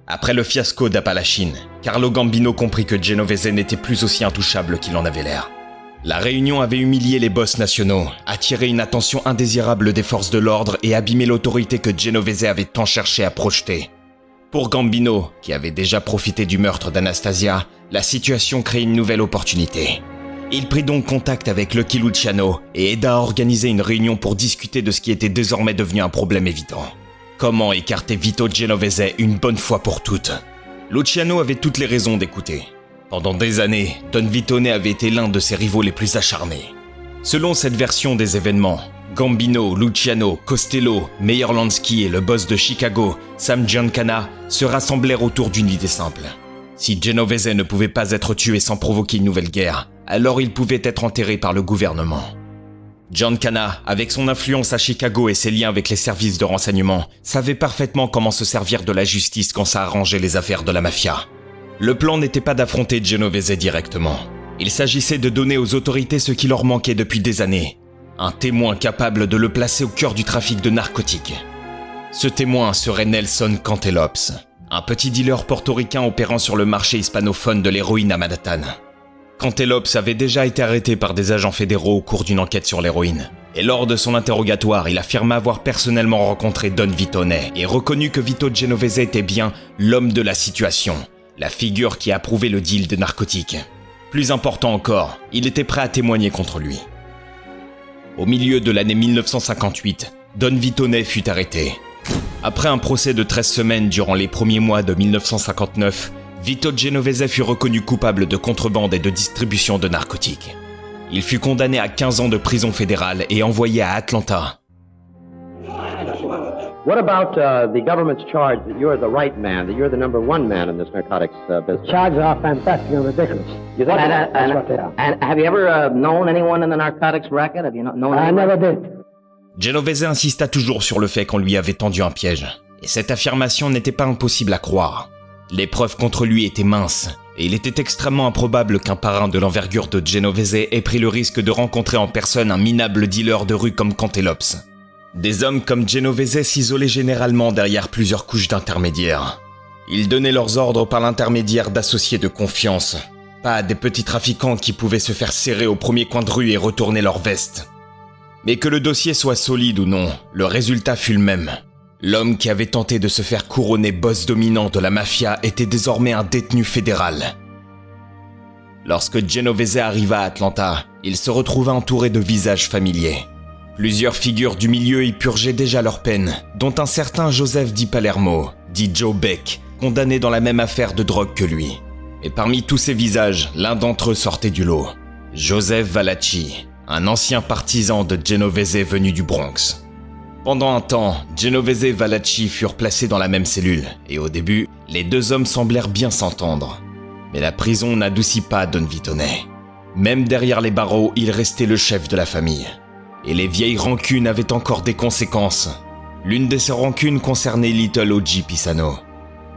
Après le fiasco d'Apalachine, Carlo Gambino comprit que Genovese n'était plus aussi intouchable qu'il en avait l'air. La réunion avait humilié les boss nationaux, attiré une attention indésirable des forces de l'ordre et abîmé l'autorité que Genovese avait tant cherché à projeter. Pour Gambino, qui avait déjà profité du meurtre d'Anastasia, la situation créait une nouvelle opportunité. Il prit donc contact avec Lucky Luciano et aida à organiser une réunion pour discuter de ce qui était désormais devenu un problème évident. Comment écarter Vito Genovese une bonne fois pour toutes ? Luciano avait toutes les raisons d'écouter. Pendant des années, Don Vitone avait été l'un de ses rivaux les plus acharnés. Selon cette version des événements, Gambino, Luciano, Costello, Meyer Lansky et le boss de Chicago, Sam Giancana, se rassemblèrent autour d'une idée simple. Si Genovese ne pouvait pas être tué sans provoquer une nouvelle guerre, alors il pouvait être enterré par le gouvernement. Giancana, avec son influence à Chicago et ses liens avec les services de renseignement, savait parfaitement comment se servir de la justice quand ça arrangeait les affaires de la mafia. Le plan n'était pas d'affronter Genovese directement. Il s'agissait de donner aux autorités ce qui leur manquait depuis des années. Un témoin capable de le placer au cœur du trafic de narcotiques. Ce témoin serait Nelson Cantelops, un petit dealer portoricain opérant sur le marché hispanophone de l'héroïne à Manhattan. Cantelops avait déjà été arrêté par des agents fédéraux au cours d'une enquête sur l'héroïne. Et lors de son interrogatoire, il affirma avoir personnellement rencontré Don Vitone et reconnu que Vito Genovese était bien l'homme de la situation. La figure qui approuvait le deal de narcotiques. Plus important encore, il était prêt à témoigner contre lui. Au milieu de l'année 1958, Don Vitone fut arrêté. Après un procès de 13 semaines durant les premiers mois de 1959, Vito Genovese fut reconnu coupable de contrebande et de distribution de narcotiques. Il fut condamné à 15 ans de prison fédérale et envoyé à Atlanta. What about the government's charge that you're the right man, that you're the number one man in this narcotics business? Charges are fantastic and ridiculous. You think That's what they are. And have you ever known anyone in the narcotics racket? Have you known I anyone? never did. Genovese insista toujours sur le fait qu'on lui avait tendu un piège, et cette affirmation n'était pas impossible à croire. Les preuves contre lui étaient minces, et il était extrêmement improbable qu'un parrain de l'envergure de Genovese ait pris le risque de rencontrer en personne un minable dealer de rue comme Cantelops. Des hommes comme Genovese s'isolaient généralement derrière plusieurs couches d'intermédiaires. Ils donnaient leurs ordres par l'intermédiaire d'associés de confiance, pas des petits trafiquants qui pouvaient se faire serrer au premier coin de rue et retourner leur veste. Mais que le dossier soit solide ou non, le résultat fut le même. L'homme qui avait tenté de se faire couronner boss dominant de la mafia était désormais un détenu fédéral. Lorsque Genovese arriva à Atlanta, il se retrouva entouré de visages familiers. Plusieurs figures du milieu y purgeaient déjà leur peine, dont un certain Joseph Di Palermo, dit Joe Beck, condamné dans la même affaire de drogue que lui. Et parmi tous ces visages, l'un d'entre eux sortait du lot. Joseph Valachi, un ancien partisan de Genovese venu du Bronx. Pendant un temps, Genovese et Valachi furent placés dans la même cellule, et au début, les deux hommes semblèrent bien s'entendre. Mais la prison n'adoucit pas Don Vitone. Même derrière les barreaux, il restait le chef de la famille. Et les vieilles rancunes avaient encore des conséquences. L'une de ces rancunes concernait Little O.G. Pisano.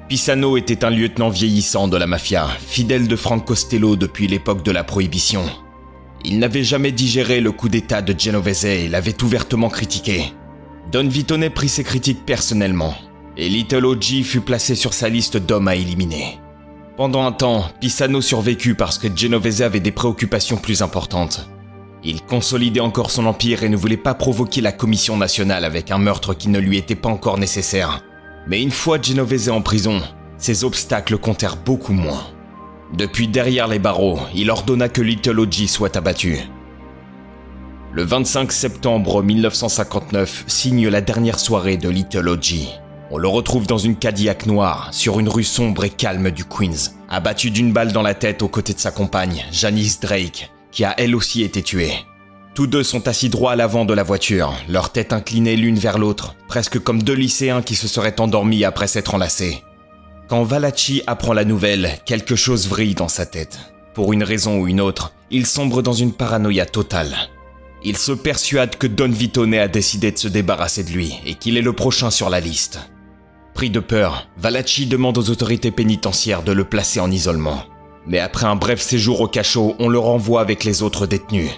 Pisano était un lieutenant vieillissant de la mafia, fidèle de Frank Costello depuis l'époque de la Prohibition. Il n'avait jamais digéré le coup d'état de Genovese et l'avait ouvertement critiqué. Don Vitone prit ses critiques personnellement, et Little O.G. fut placé sur sa liste d'hommes à éliminer. Pendant un temps, Pisano survécut parce que Genovese avait des préoccupations plus importantes. Il consolidait encore son empire et ne voulait pas provoquer la commission nationale avec un meurtre qui ne lui était pas encore nécessaire. Mais une fois Genovese en prison, ces obstacles comptèrent beaucoup moins. Depuis derrière les barreaux, il ordonna que Little O.G. soit abattu. Le 25 septembre 1959 signe la dernière soirée de Little O.G. On le retrouve dans une Cadillac noire, sur une rue sombre et calme du Queens, abattu d'une balle dans la tête aux côtés de sa compagne, Janice Drake, qui a elle aussi été tuée. Tous deux sont assis droit à l'avant de la voiture, leur tête inclinée l'une vers l'autre, presque comme deux lycéens qui se seraient endormis après s'être enlacés. Quand Valachi apprend la nouvelle, quelque chose vrille dans sa tête. Pour une raison ou une autre, il sombre dans une paranoïa totale. Il se persuade que Don Vitone a décidé de se débarrasser de lui et qu'il est le prochain sur la liste. Pris de peur, Valachi demande aux autorités pénitentiaires de le placer en isolement. Mais après un bref séjour au cachot, on le renvoie avec les autres détenus.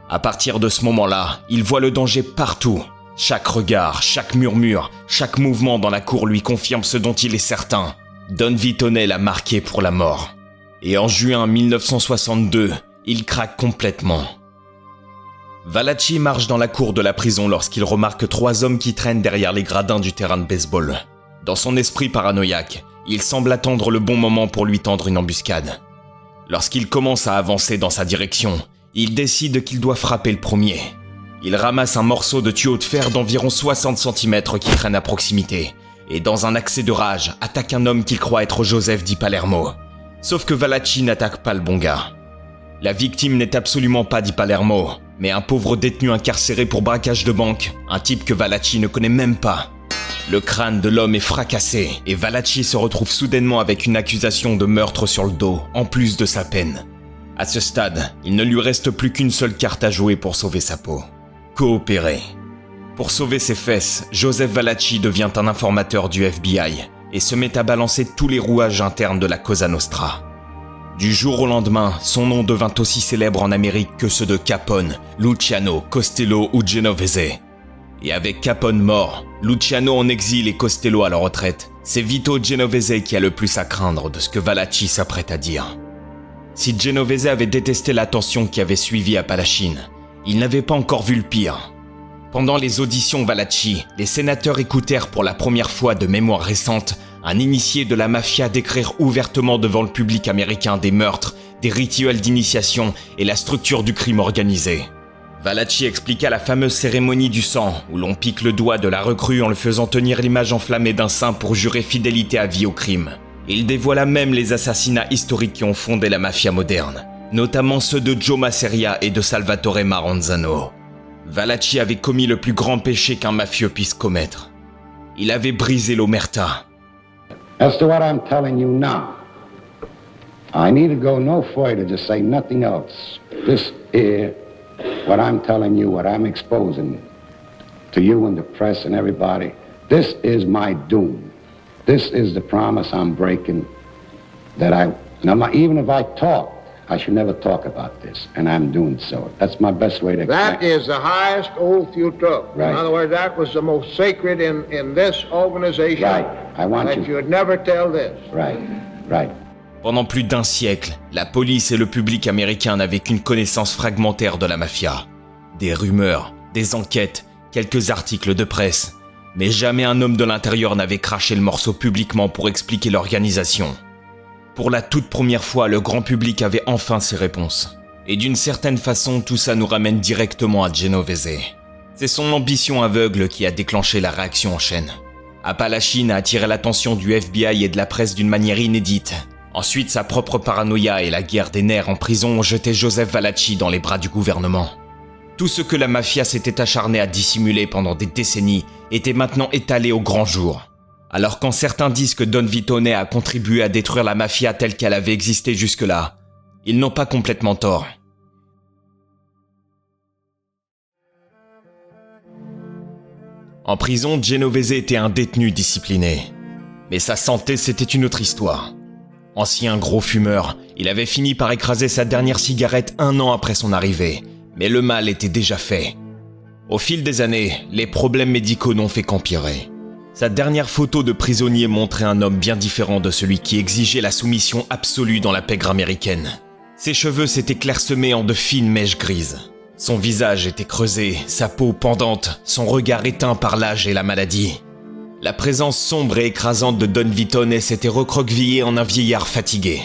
À partir de ce moment-là, il voit le danger partout. Chaque regard, chaque murmure, chaque mouvement dans la cour lui confirme ce dont il est certain. Don Vitone l'a marqué pour la mort. Et en juin 1962, il craque complètement. Valachi marche dans la cour de la prison lorsqu'il remarque 3 hommes qui traînent derrière les gradins du terrain de baseball. Dans son esprit paranoïaque, il semble attendre le bon moment pour lui tendre une embuscade. Lorsqu'il commence à avancer dans sa direction, il décide qu'il doit frapper le premier. Il ramasse un morceau de tuyau de fer d'environ 60 cm qui traîne à proximité, et dans un accès de rage, attaque un homme qu'il croit être Joseph Di Palermo. Sauf que Valachi n'attaque pas le bon gars. La victime n'est absolument pas Di Palermo, mais un pauvre détenu incarcéré pour braquage de banque, un type que Valachi ne connaît même pas. Le crâne de l'homme est fracassé et Valachi se retrouve soudainement avec une accusation de meurtre sur le dos, en plus de sa peine. À ce stade, il ne lui reste plus qu'une seule carte à jouer pour sauver sa peau. Coopérer. Pour sauver ses fesses, Joseph Valachi devient un informateur du FBI et se met à balancer tous les rouages internes de la Cosa Nostra. Du jour au lendemain, son nom devint aussi célèbre en Amérique que ceux de Capone, Luciano, Costello ou Genovese. Et avec Capone mort, Luciano en exil et Costello à la retraite, c'est Vito Genovese qui a le plus à craindre de ce que Valachi s'apprête à dire. Si Genovese avait détesté l'attention qui avait suivi à Palachine, il n'avait pas encore vu le pire. Pendant les auditions Valachi, les sénateurs écoutèrent pour la première fois de mémoire récente un initié de la mafia décrire ouvertement devant le public américain des meurtres, des rituels d'initiation et la structure du crime organisé. Valachi expliqua la fameuse cérémonie du sang, où l'on pique le doigt de la recrue en le faisant tenir l'image enflammée d'un saint pour jurer fidélité à vie au crime. Il dévoila même les assassinats historiques qui ont fondé la mafia moderne, notamment ceux de Joe Masseria et de Salvatore Maranzano. Valachi avait commis le plus grand péché qu'un mafieux puisse commettre. Il avait brisé l'omerta. As to what I'm telling you now, I need to go no further to say nothing else. This is what I'm telling you, what I'm exposing to you and the press and everybody. This is my doom. This is the promise I'm breaking. Even if I talk, I should never talk about this, and I'm doing so. That's my best way to explain. That is the highest oath you took. Right. In other words, that was the most sacred in this organization. Right. I want that you would never tell this. Right. Right. Pendant plus d'un siècle, la police et le public américain n'avaient qu'une connaissance fragmentaire de la mafia. Des rumeurs, des enquêtes, quelques articles de presse. Mais jamais un homme de l'intérieur n'avait craché le morceau publiquement pour expliquer l'organisation. Pour la toute première fois, le grand public avait enfin ses réponses. Et d'une certaine façon, tout ça nous ramène directement à Genovese. C'est son ambition aveugle qui a déclenché la réaction en chaîne. Palachine a attiré l'attention du FBI et de la presse d'une manière inédite. Ensuite, sa propre paranoïa et la guerre des nerfs en prison ont jeté Joseph Valachi dans les bras du gouvernement. Tout ce que la mafia s'était acharné à dissimuler pendant des décennies était maintenant étalé au grand jour. Alors quand certains disent que Don Vitone a contribué à détruire la mafia telle qu'elle avait existé jusque-là, ils n'ont pas complètement tort. En prison, Genovese était un détenu discipliné. Mais sa santé, c'était une autre histoire. Ancien gros fumeur, il avait fini par écraser sa dernière cigarette 1 an après son arrivée, mais le mal était déjà fait. Au fil des années, les problèmes médicaux n'ont fait qu'empirer. Sa dernière photo de prisonnier montrait un homme bien différent de celui qui exigeait la soumission absolue dans la pègre américaine. Ses cheveux s'étaient clairsemés en de fines mèches grises. Son visage était creusé, sa peau pendante, son regard éteint par l'âge et la maladie. La présence sombre et écrasante de Don Vitone s'était recroquevillée en un vieillard fatigué.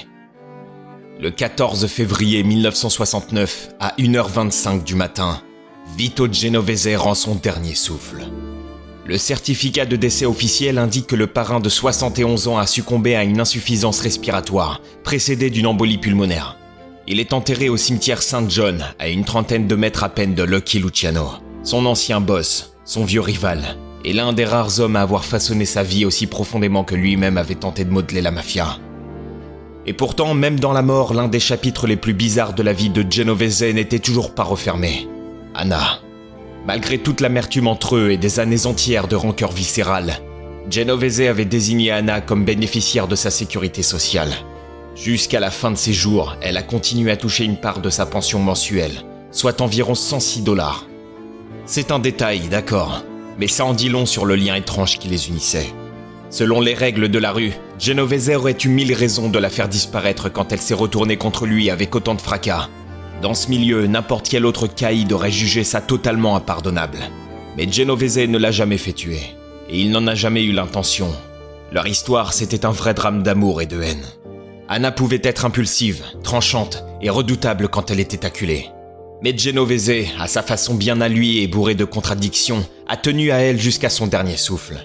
Le 14 février 1969, à 1h25 du matin, Vito Genovese rend son dernier souffle. Le certificat de décès officiel indique que le parrain de 71 ans a succombé à une insuffisance respiratoire, précédée d'une embolie pulmonaire. Il est enterré au cimetière St. John, à une trentaine de mètres à peine de Lucky Luciano, son ancien boss, son vieux rival, et l'un des rares hommes à avoir façonné sa vie aussi profondément que lui-même avait tenté de modeler la mafia. Et pourtant, même dans la mort, l'un des chapitres les plus bizarres de la vie de Genovese n'était toujours pas refermé. Anna. Malgré toute l'amertume entre eux et des années entières de rancœur viscérale, Genovese avait désigné Anna comme bénéficiaire de sa sécurité sociale. Jusqu'à la fin de ses jours, elle a continué à toucher une part de sa pension mensuelle, soit environ $106. C'est un détail, d'accord, mais ça en dit long sur le lien étrange qui les unissait. Selon les règles de la rue, Genovese aurait eu 1000 raisons de la faire disparaître quand elle s'est retournée contre lui avec autant de fracas. Dans ce milieu, n'importe quel autre caïd aurait jugé ça totalement impardonnable. Mais Genovese ne l'a jamais fait tuer, et il n'en a jamais eu l'intention. Leur histoire, c'était un vrai drame d'amour et de haine. Anna pouvait être impulsive, tranchante et redoutable quand elle était acculée. Mais Genovese, à sa façon bien à lui et bourrée de contradictions, a tenu à elle jusqu'à son dernier souffle.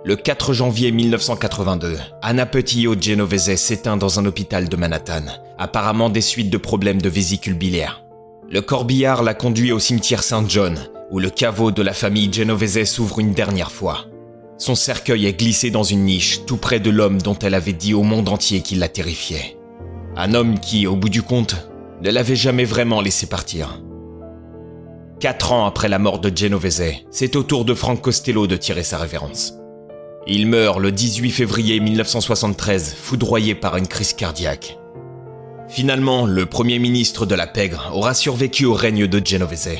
Le 4 janvier 1982, Anna Petillo Genovese s'éteint dans un hôpital de Manhattan, apparemment des suites de problèmes de vésicule biliaire. Le corbillard l'a conduit au cimetière St. John, où le caveau de la famille Genovese s'ouvre une dernière fois. Son cercueil est glissé dans une niche, tout près de l'homme dont elle avait dit au monde entier qu'il la terrifiait. Un homme qui, au bout du compte, ne l'avait jamais vraiment laissé partir. 4 ans après la mort de Genovese, c'est au tour de Frank Costello de tirer sa révérence. Il meurt le 18 février 1973, foudroyé par une crise cardiaque. Finalement, le premier ministre de la pègre aura survécu au règne de Genovese.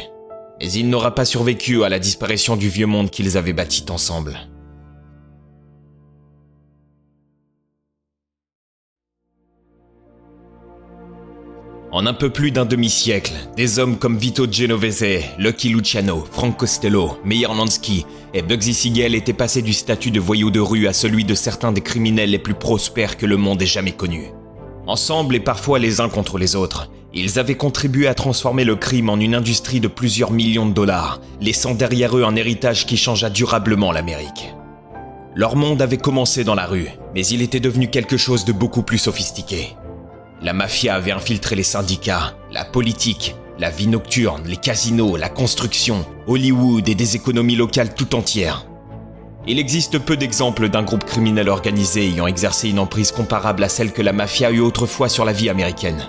Mais il n'aura pas survécu à la disparition du vieux monde qu'ils avaient bâti ensemble. En un peu plus d'un demi-siècle, des hommes comme Vito Genovese, Lucky Luciano, Frank Costello, Meyer Lansky et Bugsy Siegel étaient passés du statut de voyous de rue à celui de certains des criminels les plus prospères que le monde ait jamais connus. Ensemble et parfois les uns contre les autres, ils avaient contribué à transformer le crime en une industrie de plusieurs millions de dollars, laissant derrière eux un héritage qui changea durablement l'Amérique. Leur monde avait commencé dans la rue, mais il était devenu quelque chose de beaucoup plus sophistiqué. La mafia avait infiltré les syndicats, la politique, la vie nocturne, les casinos, la construction, Hollywood et des économies locales tout entières. Il existe peu d'exemples d'un groupe criminel organisé ayant exercé une emprise comparable à celle que la mafia eut autrefois sur la vie américaine.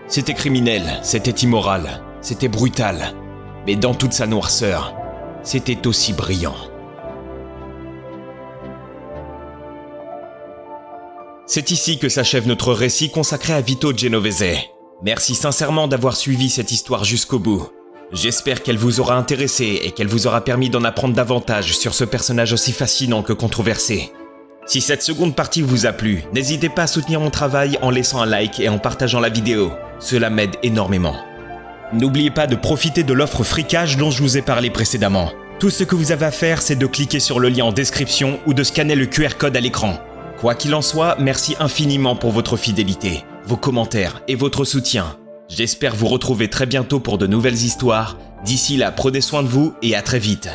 C'était criminel, c'était immoral, c'était brutal, mais dans toute sa noirceur, c'était aussi brillant. C'est ici que s'achève notre récit consacré à Vito Genovese. Merci sincèrement d'avoir suivi cette histoire jusqu'au bout. J'espère qu'elle vous aura intéressé et qu'elle vous aura permis d'en apprendre davantage sur ce personnage aussi fascinant que controversé. Si cette seconde partie vous a plu, n'hésitez pas à soutenir mon travail en laissant un like et en partageant la vidéo. Cela m'aide énormément. N'oubliez pas de profiter de l'offre Fricage dont je vous ai parlé précédemment. Tout ce que vous avez à faire, c'est de cliquer sur le lien en description ou de scanner le QR code à l'écran. Quoi qu'il en soit, merci infiniment pour votre fidélité, vos commentaires et votre soutien. J'espère vous retrouver très bientôt pour de nouvelles histoires. D'ici là, prenez soin de vous et à très vite.